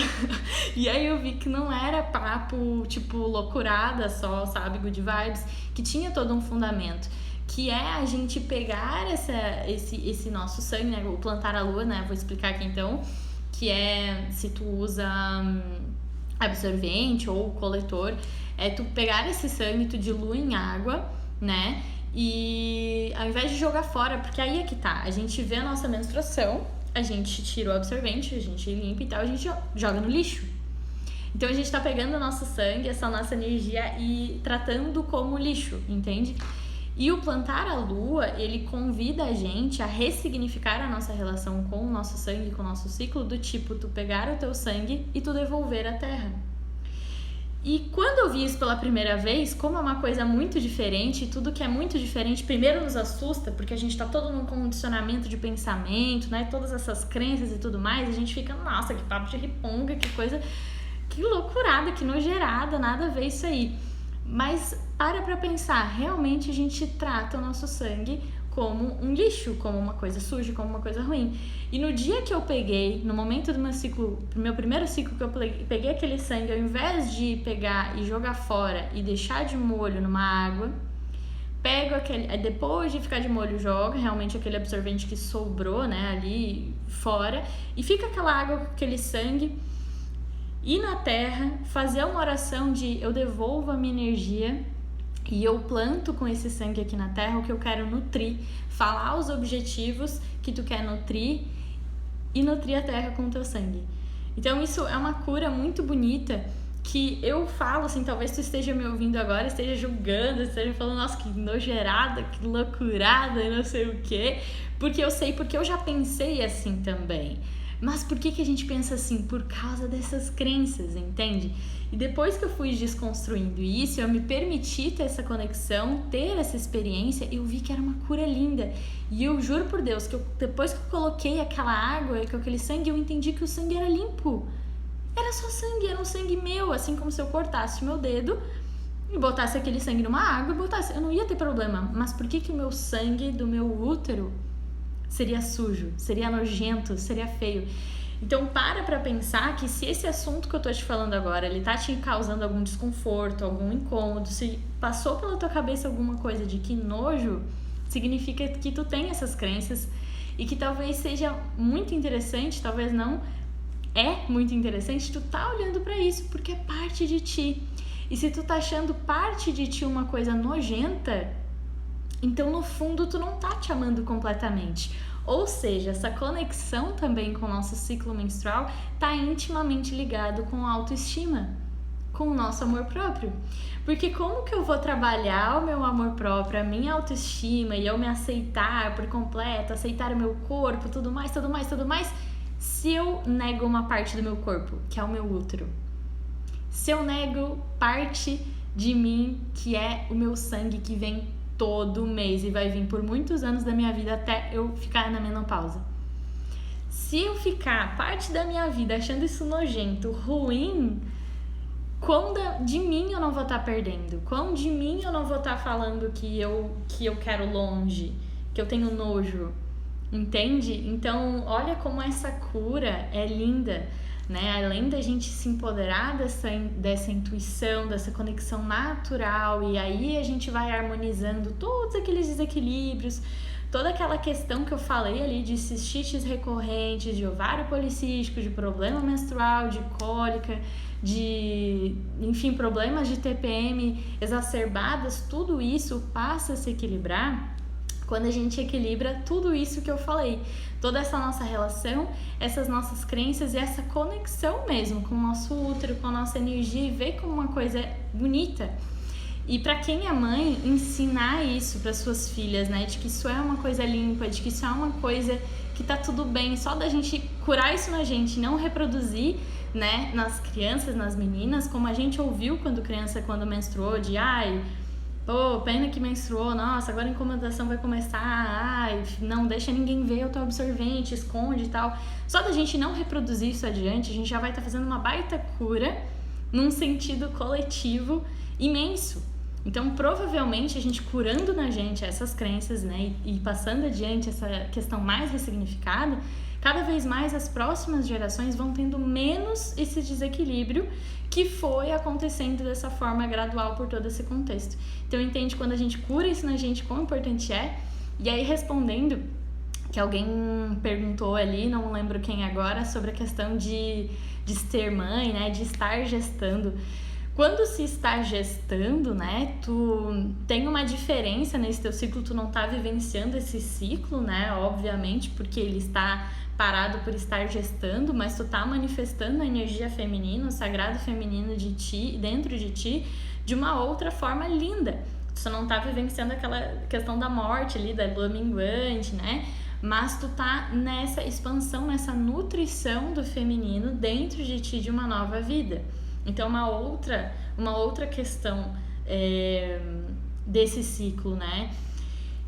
E aí eu vi que não era papo, tipo, loucurada só, sabe, good vibes, que tinha todo um fundamento. Que é a gente pegar esse nosso sangue, né, o plantar a lua, né, vou explicar aqui então, que é se tu usa absorvente ou coletor, É tu pegar esse sangue, tu dilui em água, né? E ao invés de jogar fora, porque aí é que tá, a gente vê a nossa menstruação, a gente tira o absorvente, a gente limpa e tal, a gente joga no lixo. Então a gente tá pegando o nosso sangue, essa nossa energia e tratando como lixo, entende? E o plantar a lua, ele convida a gente a ressignificar a nossa relação com o nosso sangue, com o nosso ciclo, do tipo, tu pegar o teu sangue e tu devolver à terra. E quando eu vi isso pela primeira vez, como é uma coisa muito diferente, tudo que é muito diferente, primeiro nos assusta, porque a gente tá todo num condicionamento de pensamento, né? Todas essas crenças e tudo mais, a gente fica, nossa, que papo de riponga, que coisa, que loucurada, que nojeirada, nada a ver isso aí. Mas pra pensar, realmente a gente trata o nosso sangue como um lixo, como uma coisa suja, como uma coisa ruim. E no dia que eu peguei, no momento do meu ciclo, meu primeiro ciclo, que eu peguei aquele sangue, ao invés de pegar e jogar fora e deixar de molho numa água, pego aquele, depois de ficar de molho, jogo realmente aquele absorvente que sobrou, né, ali fora, e fica aquela água com aquele sangue, ir na terra, fazer uma oração de eu devolvo a minha energia e eu planto com esse sangue aqui na terra o que eu quero nutrir, falar os objetivos que tu quer nutrir e nutrir a terra com o teu sangue. Então isso é uma cura muito bonita que eu falo, assim, talvez tu esteja me ouvindo agora, esteja julgando, esteja falando, nossa, que nojeirada, que loucurada, não sei o quê, porque eu sei, porque eu já pensei assim também. Mas por que a gente pensa assim? Por causa dessas crenças, entende? E depois que eu fui desconstruindo isso, eu me permiti ter essa conexão, ter essa experiência, eu vi que era uma cura linda. E eu juro por Deus que depois que eu coloquei aquela água, com aquele sangue, eu entendi que o sangue era limpo. Era só sangue, era um sangue meu, assim como se eu cortasse o meu dedo e botasse aquele sangue numa água e botasse. Eu não ia ter problema. Mas por que o meu sangue do meu útero seria sujo, seria nojento, seria feio? Então para pensar que se esse assunto que eu tô te falando agora, ele tá te causando algum desconforto, algum incômodo, se passou pela tua cabeça alguma coisa de que nojo, significa que tu tem essas crenças e que talvez seja muito interessante, talvez não, é muito interessante tu tá olhando pra isso, porque é parte de ti. E se tu tá achando parte de ti uma coisa nojenta, então no fundo tu não tá te amando completamente. Ou seja, essa conexão também com o nosso ciclo menstrual tá intimamente ligado com a autoestima, com o nosso amor próprio. Porque como que eu vou trabalhar o meu amor próprio, a minha autoestima e eu me aceitar por completo, aceitar o meu corpo, tudo mais, se eu nego uma parte do meu corpo, que é o meu útero? Se eu nego parte de mim, que é o meu sangue que vem todo mês e vai vir por muitos anos da minha vida até eu ficar na menopausa. Se eu ficar parte da minha vida achando isso nojento, ruim, quão de mim eu não vou estar perdendo? Quão de mim eu não vou estar falando que eu quero longe, que eu tenho nojo? Entende? Então, olha como essa cura é linda, né? Além da gente se empoderar dessa intuição, dessa conexão natural, e aí a gente vai harmonizando todos aqueles desequilíbrios, toda aquela questão que eu falei ali de cistites recorrentes, de ovário policístico, de problema menstrual, de cólica, de, enfim, problemas de TPM exacerbadas, tudo isso passa a se equilibrar quando a gente equilibra tudo isso que eu falei, toda essa nossa relação, essas nossas crenças e essa conexão mesmo com o nosso útero, com a nossa energia, e ver como uma coisa bonita. E para quem é mãe, ensinar isso para suas filhas, né, de que isso é uma coisa limpa, de que isso é uma coisa que tá tudo bem, só da gente curar isso na gente, não reproduzir, né, nas crianças, nas meninas, como a gente ouviu quando menstruou, de pô, pena que menstruou, nossa, agora a incomodação vai começar, não deixa ninguém ver o teu absorvente, esconde e tal. Só da gente não reproduzir isso adiante, a gente já vai estar fazendo uma baita cura num sentido coletivo imenso. Então, provavelmente, a gente curando na gente essas crenças, né, e passando adiante essa questão mais ressignificada, cada vez mais as próximas gerações vão tendo menos esse desequilíbrio que foi acontecendo dessa forma gradual por todo esse contexto. Então, entende quando a gente cura isso na gente, quão importante é. E aí, respondendo, que alguém perguntou ali, não lembro quem agora, sobre a questão de ser mãe, né, de estar gestando. Quando se está gestando, né, tu tem uma diferença nesse teu ciclo, tu não tá vivenciando esse ciclo, né, obviamente, porque ele está parado por estar gestando, mas tu tá manifestando a energia feminina, o sagrado feminino de ti, dentro de ti, de uma outra forma linda. Tu só não tá vivenciando aquela questão da morte ali, da lua minguante, né, mas tu tá nessa expansão, nessa nutrição do feminino dentro de ti de uma nova vida. Então, uma outra questão desse ciclo, né?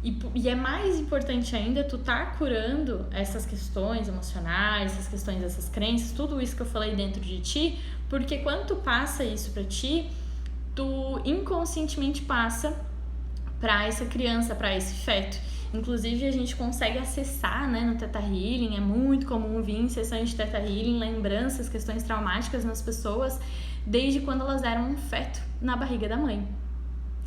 E é mais importante ainda tu tá curando essas questões emocionais, essas questões, essas crenças, tudo isso que eu falei dentro de ti, porque quando tu passa isso pra ti, tu inconscientemente passa pra essa criança, pra esse feto. Inclusive, a gente consegue acessar, né, no Theta Healing, é muito comum vir em sessões de Theta Healing, lembranças, questões traumáticas nas pessoas, desde quando elas eram um feto na barriga da mãe.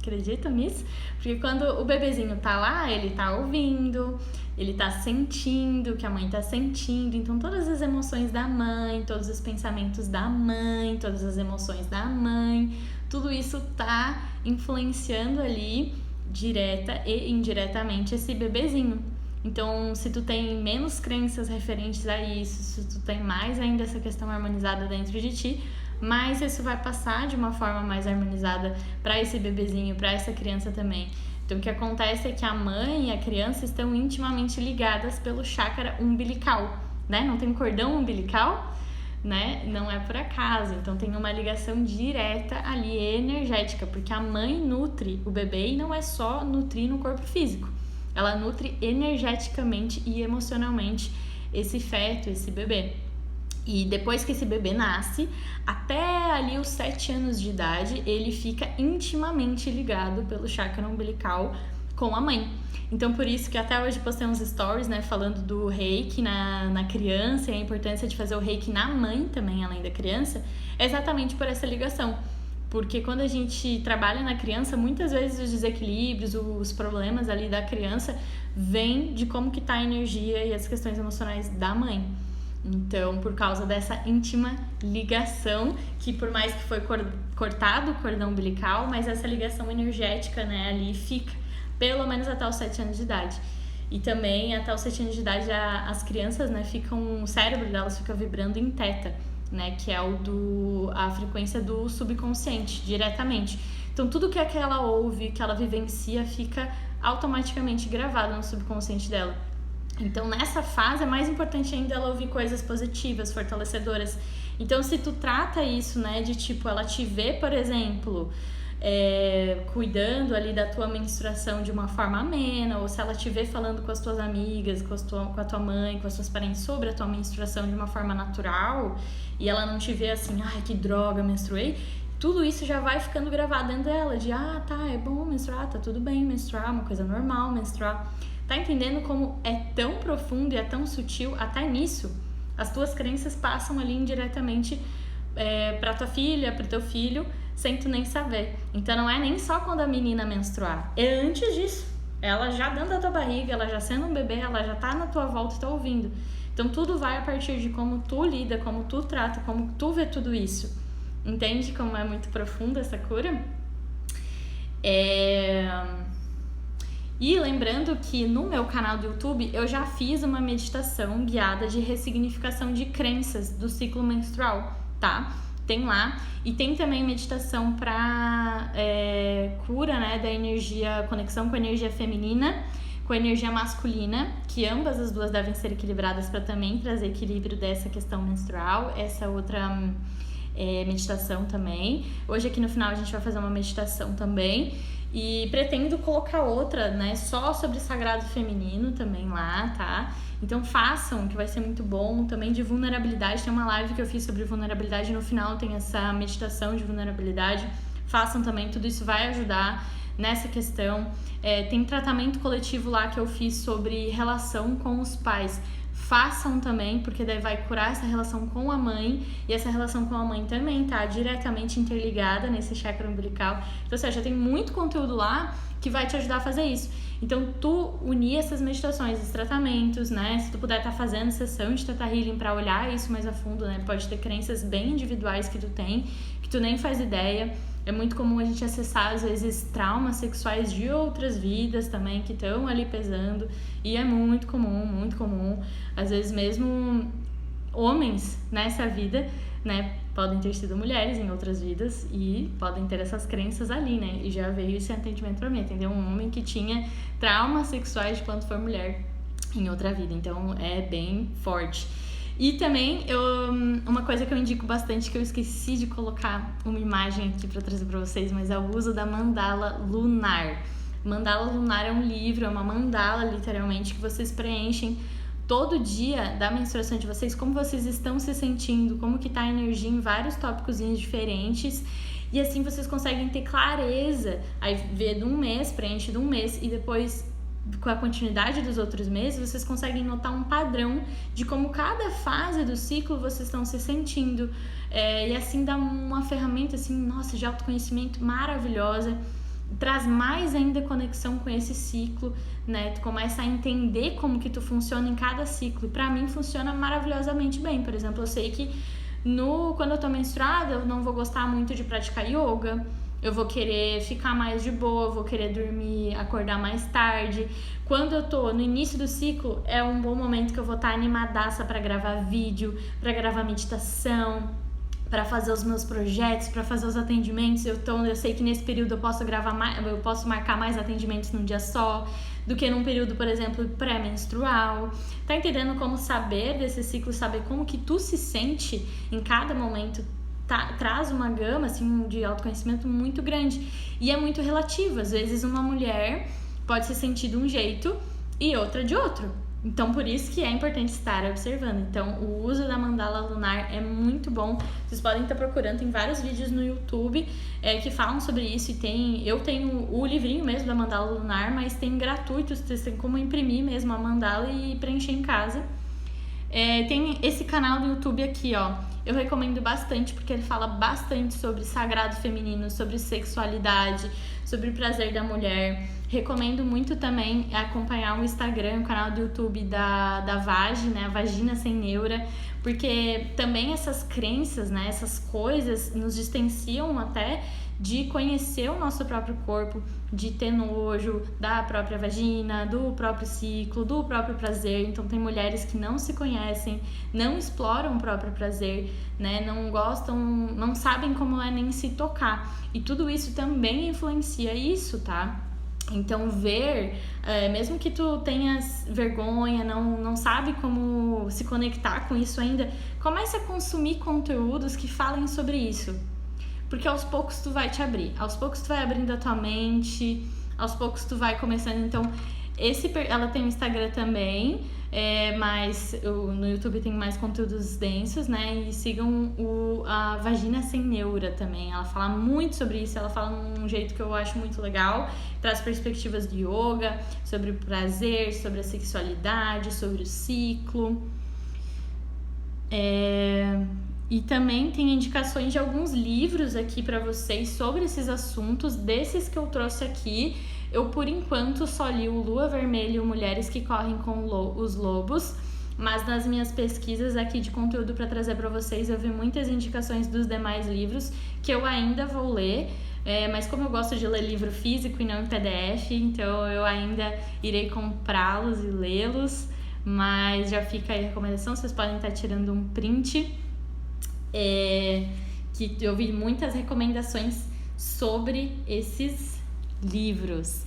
Acreditam nisso? Porque quando o bebezinho tá lá, ele tá ouvindo, ele tá sentindo o que a mãe tá sentindo, então todas as emoções da mãe, todos os pensamentos da mãe, todas as emoções da mãe, tudo isso tá influenciando ali direta e indiretamente esse bebezinho. Então, se tu tem menos crenças referentes a isso, se tu tem mais ainda essa questão harmonizada dentro de ti, mais isso vai passar de uma forma mais harmonizada para esse bebezinho, para essa criança também. Então, o que acontece é que a mãe e a criança estão intimamente ligadas pelo chakra umbilical, né? Não tem cordão umbilical, né? Não é por acaso. Então, tem uma ligação direta ali energética, porque a mãe nutre o bebê e não é só nutrir no corpo físico. Ela nutre energeticamente e emocionalmente esse feto, esse bebê. E depois que esse bebê nasce, até ali os 7 anos de idade, ele fica intimamente ligado pelo chakra umbilical com a mãe. Então, por isso que até hoje postei uns stories, né, falando do reiki na criança e a importância de fazer o reiki na mãe também, além da criança, é exatamente por essa ligação. Porque quando a gente trabalha na criança, muitas vezes os desequilíbrios, os problemas ali da criança vêm de como que tá a energia e as questões emocionais da mãe. Então, por causa dessa íntima ligação, que por mais que foi cortado o cordão umbilical, mas essa ligação energética, né, ali fica, pelo menos até os 7 anos de idade. E também, até os 7 anos de idade, as crianças, né, o cérebro delas fica vibrando em teta, né, que é a frequência do subconsciente, diretamente. Então, tudo que ela ouve, que ela vivencia, fica automaticamente gravado no subconsciente dela. Então, nessa fase, é mais importante ainda ela ouvir coisas positivas, fortalecedoras. Então, se tu trata isso, né, de tipo, ela te vê, por exemplo, cuidando ali da tua menstruação de uma forma amena, ou se ela te vê falando com as tuas amigas, com a tua mãe, com as tuas parentes sobre a tua menstruação de uma forma natural, e ela não te vê assim, ai, que droga, menstruei, tudo isso já vai ficando gravado dentro dela, de, tá, é bom menstruar, tá tudo bem menstruar, uma coisa normal menstruar. Tá entendendo como é tão profundo e é tão sutil? Até nisso, as tuas crenças passam ali indiretamente pra tua filha, pro teu filho, sem tu nem saber. Então não é nem só quando a menina menstruar, é antes disso. Ela já dentro da tua barriga, ela já sendo um bebê, ela já tá na tua volta e tá ouvindo. Então tudo vai a partir de como tu lida, como tu trata, como tu vê tudo isso. Entende como é muito profunda essa cura? E lembrando que no meu canal do YouTube eu já fiz uma meditação guiada de ressignificação de crenças do ciclo menstrual, tá? Tem lá. E tem também meditação para cura, né, da energia, conexão com a energia feminina, com a energia masculina, que ambas as duas devem ser equilibradas para também trazer equilíbrio dessa questão menstrual. Essa outra meditação também. Hoje aqui no final a gente vai fazer uma meditação também. E pretendo colocar outra, né, só sobre sagrado feminino também lá, tá? Então façam, que vai ser muito bom. Também de vulnerabilidade, tem uma live que eu fiz sobre vulnerabilidade, no final tem essa meditação de vulnerabilidade. Façam também, tudo isso vai ajudar nessa questão. Tem tratamento coletivo lá que eu fiz sobre relação com os pais. Façam também, porque daí vai curar essa relação com a mãe, e essa relação com a mãe também tá diretamente interligada nesse chakra umbilical. Então, ou seja, tem muito conteúdo lá que vai te ajudar a fazer isso. Então, tu unir essas meditações, esses tratamentos, né? Se tu puder estar fazendo sessão de Theta Healing pra olhar isso mais a fundo, né? Pode ter crenças bem individuais que tu tem, que tu nem faz ideia. É muito comum a gente acessar, às vezes, traumas sexuais de outras vidas também, que estão ali pesando. E é muito comum. Às vezes mesmo homens nessa vida, né? Podem ter sido mulheres em outras vidas e podem ter essas crenças ali, né? E já veio esse atendimento pra mim, entendeu? Um homem que tinha traumas sexuais de quando foi mulher em outra vida. Então, é bem forte. E também, uma coisa que eu indico bastante, que eu esqueci de colocar uma imagem aqui pra trazer pra vocês, mas é o uso da mandala lunar. Mandala lunar é um livro, é uma mandala, literalmente, que vocês preenchem todo dia da menstruação de vocês, como vocês estão se sentindo, como que tá a energia em vários tópicos diferentes, e assim vocês conseguem ter clareza, aí ver de um mês, preenche de um mês, e depois com a continuidade dos outros meses, vocês conseguem notar um padrão de como cada fase do ciclo vocês estão se sentindo, e assim dá uma ferramenta assim, nossa, de autoconhecimento maravilhosa, traz mais ainda conexão com esse ciclo, né? Tu começa a entender como que tu funciona em cada ciclo. E pra mim funciona maravilhosamente bem. Por exemplo, eu sei que quando eu tô menstruada, eu não vou gostar muito de praticar yoga. Eu vou querer ficar mais de boa, vou querer dormir, acordar mais tarde. Quando eu tô no início do ciclo, é um bom momento que eu vou estar animadaça pra gravar vídeo, pra gravar meditação, para fazer os meus projetos, para fazer os atendimentos. Eu sei que nesse período eu posso marcar mais atendimentos num dia só do que num período, por exemplo, pré-menstrual. Tá entendendo como saber desse ciclo, saber como que tu se sente em cada momento, traz uma gama assim de autoconhecimento muito grande. E é muito relativo. Às vezes uma mulher pode se sentir de um jeito e outra de outro. Então, por isso que é importante estar observando. Então, o uso da mandala lunar é muito bom. Vocês podem estar procurando, tem vários vídeos no YouTube que falam sobre isso. E eu tenho o livrinho mesmo da mandala lunar, mas tem gratuitos, vocês têm como imprimir mesmo a mandala e preencher em casa. Tem esse canal do YouTube aqui, ó. Eu recomendo bastante porque ele fala bastante sobre sagrado feminino, sobre sexualidade, sobre o prazer da mulher. Recomendo muito também acompanhar o Instagram, o canal do YouTube da Vagi, né? A Vagina Sem Neura, porque também essas crenças, né? Essas coisas nos distanciam até de conhecer o nosso próprio corpo, de ter nojo da própria vagina, do próprio ciclo, do próprio prazer. Então tem mulheres que não se conhecem, não exploram o próprio prazer, né? Não gostam, não sabem como é nem se tocar. E tudo isso também influencia isso, tá? Então mesmo que tu tenhas vergonha, não sabe como se conectar com isso ainda, comece a consumir conteúdos que falem sobre isso. Porque aos poucos tu vai te abrir, aos poucos tu vai abrindo a tua mente, aos poucos tu vai começando. Então, ela tem um Instagram também, mas no YouTube tem mais conteúdos densos, né? E sigam a Vagina Sem Neura também. Ela fala muito sobre isso, ela fala de um jeito que eu acho muito legal, traz perspectivas de yoga, sobre o prazer, sobre a sexualidade, sobre o ciclo. E também tem indicações de alguns livros aqui para vocês sobre esses assuntos. Desses que eu trouxe aqui, eu por enquanto só li o Lua Vermelha e Mulheres que Correm com os Lobos, mas nas minhas pesquisas aqui de conteúdo para trazer para vocês, eu vi muitas indicações dos demais livros que eu ainda vou ler, mas como eu gosto de ler livro físico e não em PDF, então eu ainda irei comprá-los e lê-los, mas já fica aí a recomendação, vocês podem estar tirando um print. Que eu vi muitas recomendações sobre esses livros.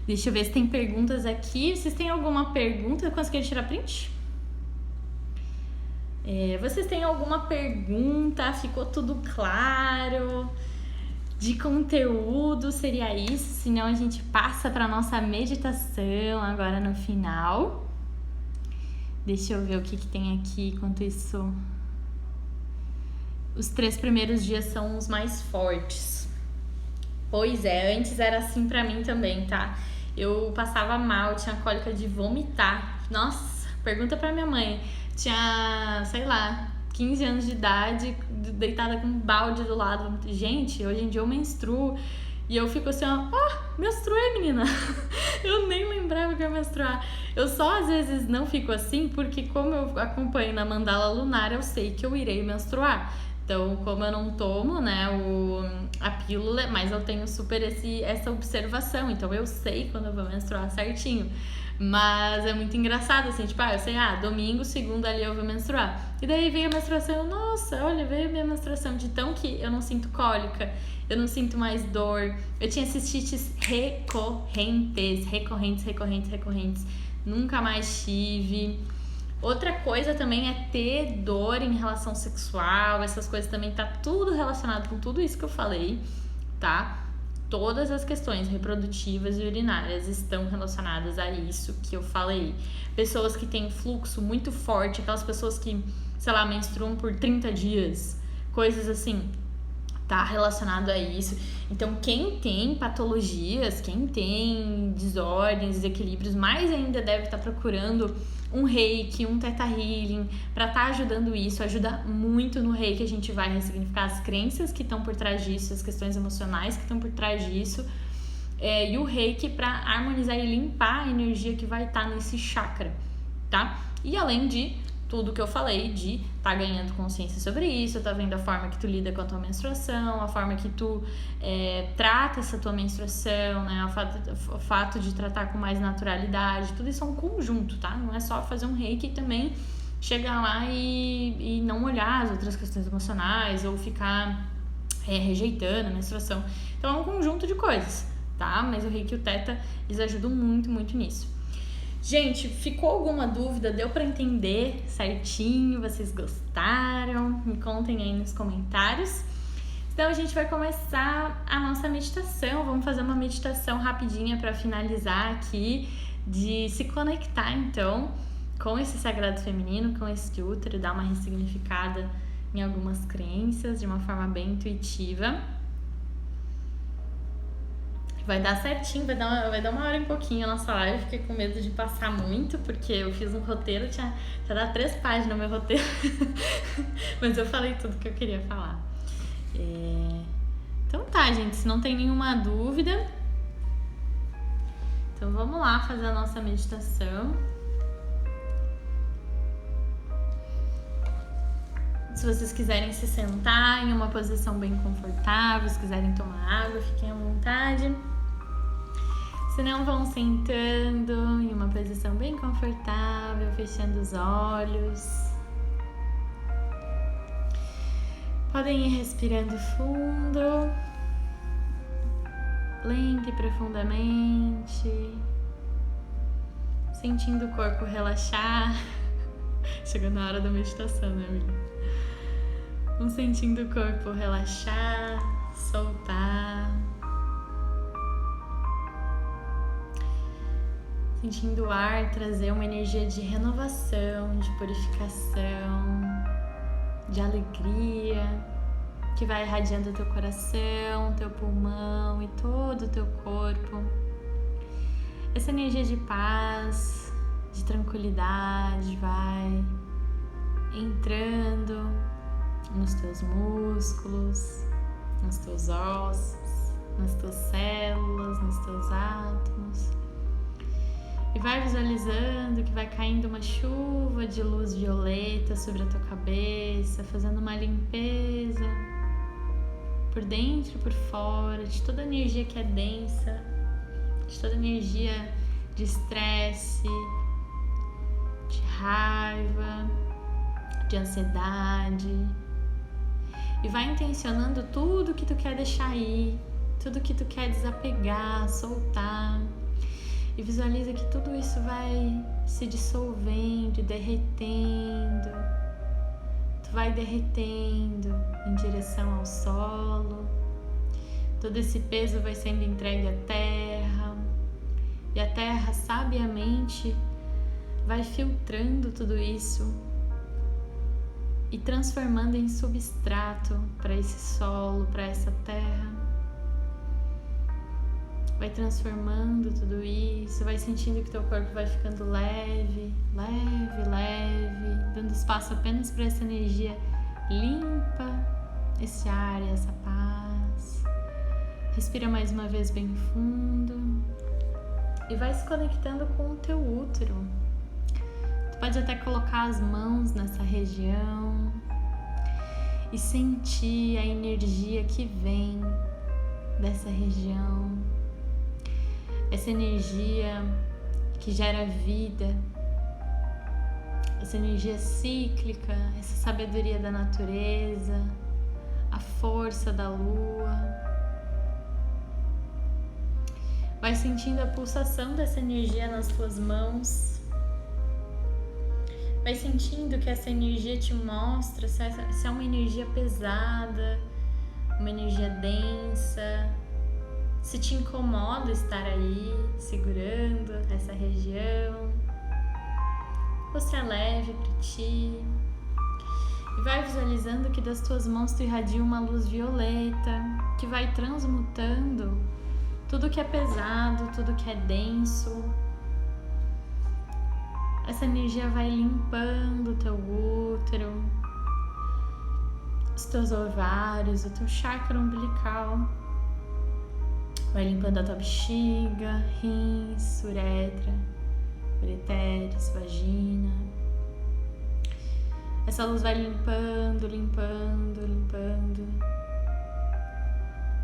Deixa eu ver se tem perguntas aqui. Vocês têm alguma pergunta? Conseguiram tirar print? Vocês têm alguma pergunta? Ficou tudo claro? De conteúdo seria isso? Senão a gente passa para nossa meditação agora no final. Deixa eu ver o que tem aqui enquanto isso. Os 3 primeiros dias são os mais fortes. Pois antes era assim pra mim também, tá? Eu passava mal, tinha cólica de vomitar. Nossa, pergunta pra minha mãe. Tinha, sei lá, 15 anos de idade, deitada com um balde do lado. Gente, hoje em dia eu menstruo E eu fico assim, ó, menstruei, menina. Eu nem lembrava que eu ia menstruar. Eu só às vezes não fico assim porque como eu acompanho na mandala lunar, eu sei que eu irei menstruar. Então, como eu não tomo, né, a pílula, mas eu tenho super essa observação. Então, eu sei quando eu vou menstruar certinho. Mas é muito engraçado, assim, tipo, eu sei, domingo, segunda ali eu vou menstruar. E daí vem a menstruação, nossa, olha, veio a minha menstruação. De tão que eu não sinto cólica, eu não sinto mais dor. Eu tinha cistites recorrentes. Nunca mais tive. Outra coisa também é ter dor em relação sexual, essas coisas também tá tudo relacionado com tudo isso que eu falei, tá? Todas as questões reprodutivas e urinárias estão relacionadas a isso que eu falei. Pessoas que têm fluxo muito forte, aquelas pessoas que, sei lá, menstruam por 30 dias, coisas assim, tá relacionado a isso. Então, quem tem patologias, quem tem desordens, desequilíbrios, mais ainda deve estar procurando um reiki, um theta healing, para estar ajudando isso. Ajuda muito no reiki, a gente vai ressignificar as crenças que estão por trás disso, as questões emocionais que estão por trás disso, e o reiki para harmonizar e limpar a energia que vai estar nesse chakra, tá? E além de tudo que eu falei, de tá ganhando consciência sobre isso, tá vendo a forma que tu lida com a tua menstruação, a forma que tu trata essa tua menstruação, né? O fato de tratar com mais naturalidade, tudo isso é um conjunto, tá? Não é só fazer um reiki e também chegar lá e não olhar as outras questões emocionais ou ficar rejeitando a menstruação. Então é um conjunto de coisas, tá? Mas o reiki e o theta, eles ajudam muito, muito nisso. Gente, ficou alguma dúvida? Deu pra entender certinho? Vocês gostaram? Me contem aí nos comentários. Então a gente vai começar a nossa meditação. Vamos fazer uma meditação rapidinha para finalizar aqui, de se conectar então com esse sagrado feminino, com esse útero, dar uma ressignificada em algumas crenças de uma forma bem intuitiva. Vai dar certinho, vai dar uma hora e um pouquinho a nossa live. Fiquei com medo de passar muito, porque eu fiz um roteiro, tinha dado 3 páginas no meu roteiro. Mas eu falei tudo que eu queria falar. Então tá, gente, se não tem nenhuma dúvida, então vamos lá fazer a nossa meditação. Se vocês quiserem se sentar em uma posição bem confortável, se quiserem tomar água, fiquem à vontade. Se não, vão sentando em uma posição bem confortável, fechando os olhos. Podem ir respirando fundo, lento e profundamente, sentindo o corpo relaxar. Chegando na hora da meditação, né, amiga? Vamos sentindo o corpo relaxar, soltar. Sentindo o ar trazer uma energia de renovação, de purificação, de alegria, que vai irradiando o teu coração, teu pulmão e todo o teu corpo. Essa energia de paz, de tranquilidade vai entrando nos teus músculos, nos teus ossos, nas tuas células, nos teus átomos. E vai visualizando que vai caindo uma chuva de luz violeta sobre a tua cabeça, fazendo uma limpeza por dentro e por fora, de toda a energia que é densa, de toda a energia de estresse, de raiva, de ansiedade. E vai intencionando tudo que tu quer deixar ir, tudo que tu quer desapegar, soltar. E visualiza que tudo isso vai se dissolvendo, derretendo. Tu vai derretendo em direção ao solo. Todo esse peso vai sendo entregue à terra. E a terra sabiamente vai filtrando tudo isso e transformando em substrato para esse solo, para essa terra. Vai transformando tudo isso, vai sentindo que teu corpo vai ficando leve, leve, leve, dando espaço apenas para essa energia limpa, esse ar e essa paz. Respira mais uma vez bem fundo e vai se conectando com o teu útero. Tu pode até colocar as mãos nessa região e sentir a energia que vem dessa região, essa energia que gera vida, essa energia cíclica, essa sabedoria da natureza, a força da lua. Vai sentindo a pulsação dessa energia nas tuas mãos. Vai sentindo que essa energia te mostra se é uma energia pesada, uma energia densa, se te incomoda estar aí segurando essa região, ou se é leve para ti. E vai visualizando que das tuas mãos tu irradia uma luz violeta que vai transmutando tudo que é pesado, tudo que é denso. Essa energia vai limpando o teu útero, os teus ovários, o teu chakra umbilical. Vai limpando a tua bexiga, rins, uretra, ureteres, vagina. Essa luz vai limpando, limpando, limpando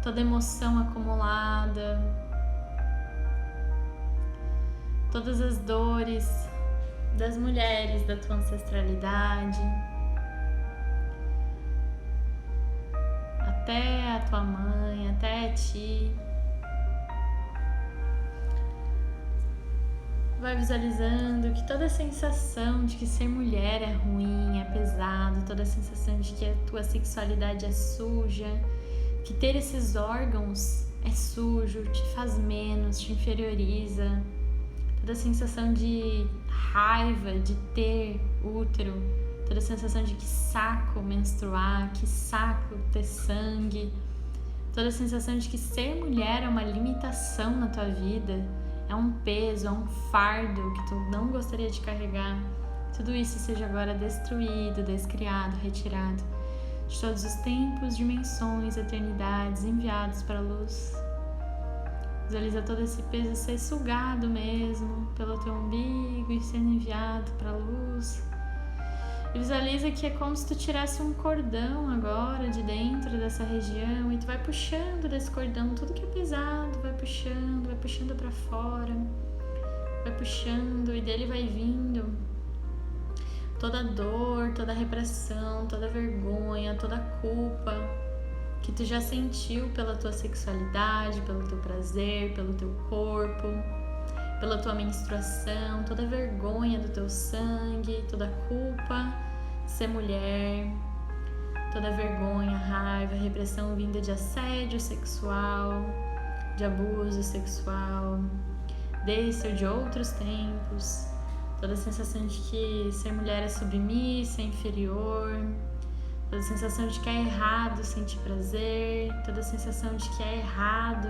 toda emoção acumulada, todas as dores das mulheres da tua ancestralidade, até a tua mãe, até a ti. Vai visualizando que toda a sensação de que ser mulher é ruim, é pesado, toda a sensação de que a tua sexualidade é suja, que ter esses órgãos é sujo, te faz menos, te inferioriza. Toda a sensação de raiva de ter útero, toda a sensação de que saco menstruar, que saco ter sangue, toda a sensação de que ser mulher é uma limitação na tua vida, é um peso, é um fardo que tu não gostaria de carregar. Tudo isso seja agora destruído, descriado, retirado de todos os tempos, dimensões, eternidades enviados para a luz. Visualiza todo esse peso ser sugado mesmo pelo teu umbigo e sendo enviado para a luz. E visualiza que é como se tu tirasse um cordão agora de dentro dessa região e tu vai puxando desse cordão tudo que é pesado, vai puxando para fora, vai puxando e dele vai vindo toda a dor, toda a repressão, toda a vergonha, toda a culpa que tu já sentiu pela tua sexualidade, pelo teu prazer, pelo teu corpo, pela tua menstruação, toda a vergonha do teu sangue, toda a culpa de ser mulher, toda a vergonha, raiva, repressão vinda de assédio sexual, de abuso sexual, desse ou de outros tempos, toda a sensação de que ser mulher é submissa, é inferior, toda a sensação de que é errado sentir prazer, toda a sensação de que é errado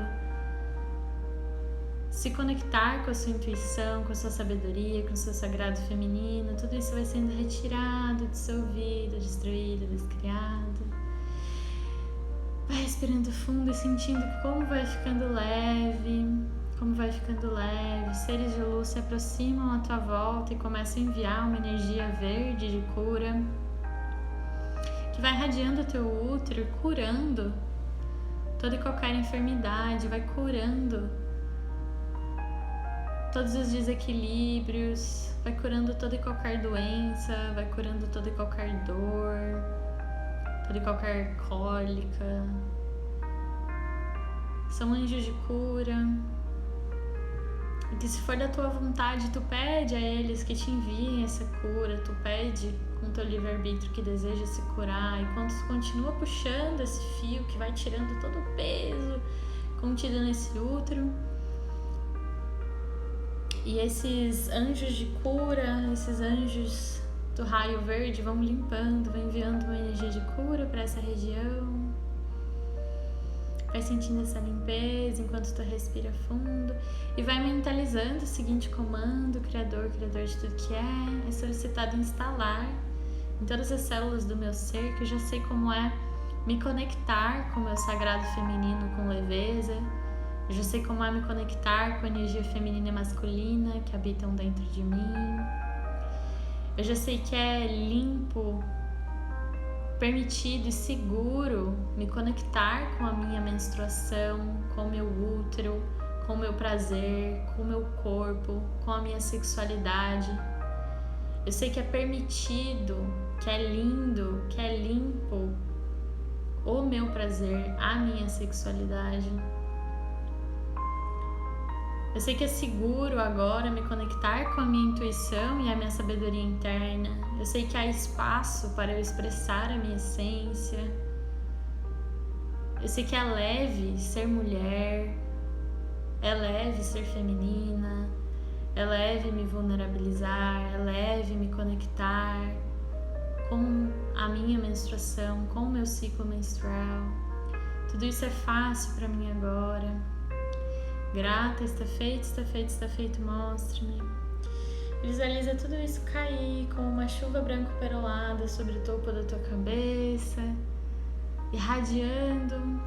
se conectar com a sua intuição, com a sua sabedoria, com o seu sagrado feminino. Tudo isso vai sendo retirado, dissolvido, destruído, descriado. Vai respirando fundo e sentindo como vai ficando leve, como vai ficando leve. Seres de luz se aproximam à tua volta e começam a enviar uma energia verde de cura que vai irradiando o teu útero, curando toda e qualquer enfermidade, vai curando todos os desequilíbrios, vai curando toda e qualquer doença, vai curando toda e qualquer dor, toda e qualquer cólica. São anjos de cura. E que se for da tua vontade, tu pede a eles que te enviem essa cura, tu pede com teu livre-arbítrio que deseja se curar, e quando tu continua puxando esse fio que vai tirando todo o peso contido nesse útero, e esses anjos de cura, esses anjos do raio verde vão limpando, vão enviando uma energia de cura para essa região. Vai sentindo essa limpeza enquanto tu respira fundo e vai mentalizando o seguinte comando: Criador, Criador de tudo que é solicitado instalar em todas as células do meu ser, que eu já sei como é me conectar com o meu sagrado feminino com leveza. Eu já sei como é me conectar com a energia feminina e masculina que habitam dentro de mim. Eu já sei que é limpo, permitido e seguro me conectar com a minha menstruação, com o meu útero, com o meu prazer, com o meu corpo, com a minha sexualidade. Eu sei que é permitido, que é lindo, que é limpo o meu prazer, a minha sexualidade. Eu sei que é seguro agora me conectar com a minha intuição e a minha sabedoria interna. Eu sei que há espaço para eu expressar a minha essência. Eu sei que é leve ser mulher, é leve ser feminina, é leve me vulnerabilizar, é leve me conectar com a minha menstruação, com o meu ciclo menstrual. Tudo isso é fácil para mim agora. Grata, está feito, mostre-me. Visualiza tudo isso cair como uma chuva branco-perolada sobre o topo da tua cabeça, irradiando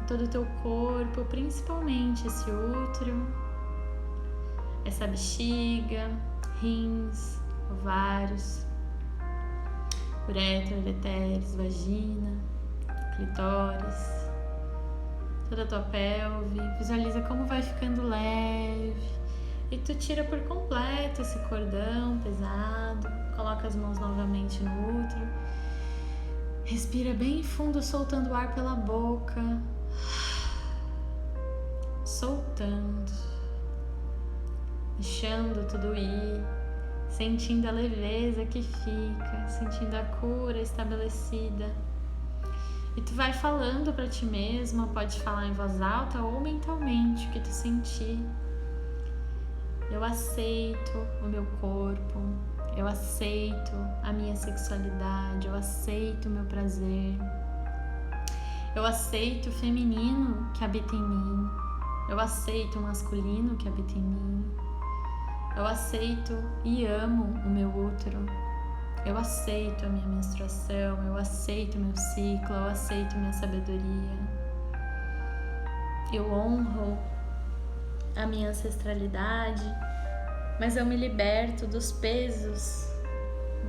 todo o teu corpo, principalmente esse útero, essa bexiga, rins, ovários, uretra, ureteres, vagina, clitóris, toda a tua pelve. Visualiza como vai ficando leve e tu tira por completo esse cordão pesado, coloca as mãos novamente no útero, respira bem fundo, soltando o ar pela boca, soltando, deixando tudo ir, sentindo a leveza que fica, sentindo a cura estabelecida. E tu vai falando pra ti mesma, pode falar em voz alta ou mentalmente o que tu sentir. Eu aceito o meu corpo, eu aceito a minha sexualidade, eu aceito o meu prazer, eu aceito o feminino que habita em mim, eu aceito o masculino que habita em mim, eu aceito e amo o meu útero. Eu aceito a minha menstruação, eu aceito o meu ciclo, eu aceito minha sabedoria. Eu honro a minha ancestralidade, mas eu me liberto dos pesos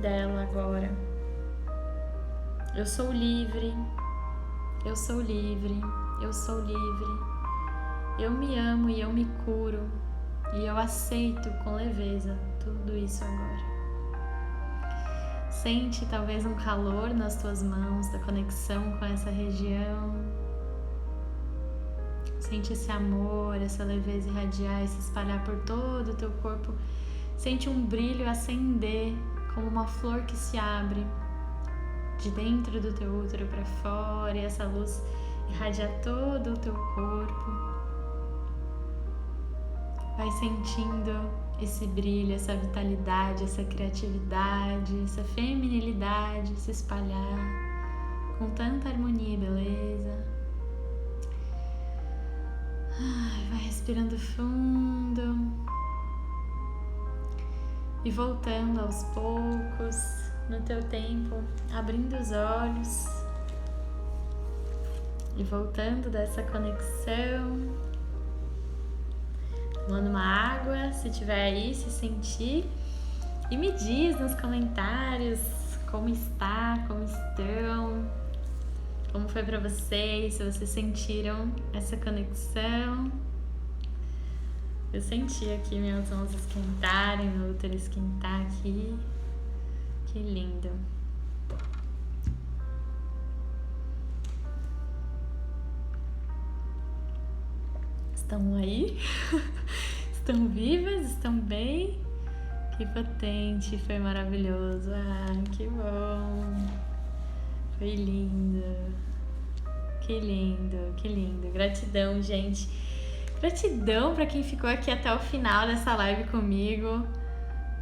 dela agora. Eu sou livre, eu sou livre, eu sou livre. Eu me amo e eu me curo e eu aceito com leveza tudo isso agora. Sente talvez um calor nas tuas mãos, da conexão com essa região. Sente esse amor, essa leveza irradiar e se espalhar por todo o teu corpo. Sente um brilho acender como uma flor que se abre de dentro do teu útero para fora, e essa luz irradia todo o teu corpo. Vai sentindo esse brilho, essa vitalidade, essa criatividade, essa feminilidade se espalhar com tanta harmonia e beleza. Vai respirando fundo e voltando aos poucos, no teu tempo, abrindo os olhos e voltando dessa conexão. Tomando uma água, se tiver aí, se sentir. E me diz nos comentários como está, como estão, como foi pra vocês, se vocês sentiram essa conexão. Eu senti aqui meus mãos esquentarem, meu útero esquentar aqui. Que lindo. Estão aí? Estão vivas? Estão bem? Que potente, foi maravilhoso. Que bom. Foi lindo. Que lindo, que lindo. Gratidão, gente. Gratidão para quem ficou aqui até o final dessa live comigo.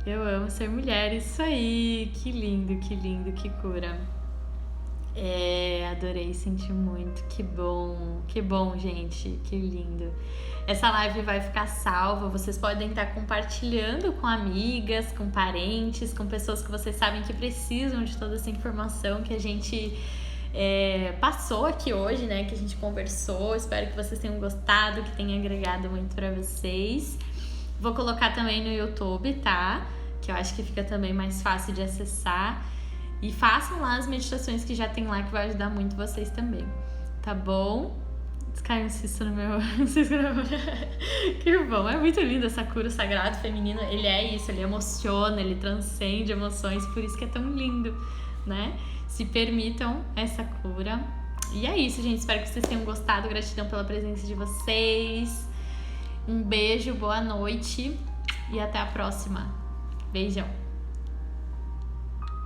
Eu amo ser mulher, isso aí. Que lindo, que cura. Adorei, senti muito, que bom, gente, que lindo. Essa live vai ficar salva, vocês podem estar compartilhando com amigas, com parentes, com pessoas que vocês sabem que precisam de toda essa informação que a gente passou aqui hoje, né? Que a gente conversou. Espero que vocês tenham gostado, que tenha agregado muito pra vocês. Vou colocar também no YouTube, tá? Que eu acho que fica também mais fácil de acessar. E façam lá as meditações que já tem lá, que vai ajudar muito vocês também. Tá bom? Caiu um cisto no meu... Que bom, é muito lindo essa cura sagrado feminino. Ele é isso, ele emociona, ele transcende emoções, por isso que é tão lindo, né? Se permitam essa cura. E é isso, gente, espero que vocês tenham gostado. Gratidão pela presença de vocês. Um beijo, boa noite e até a próxima. Beijão!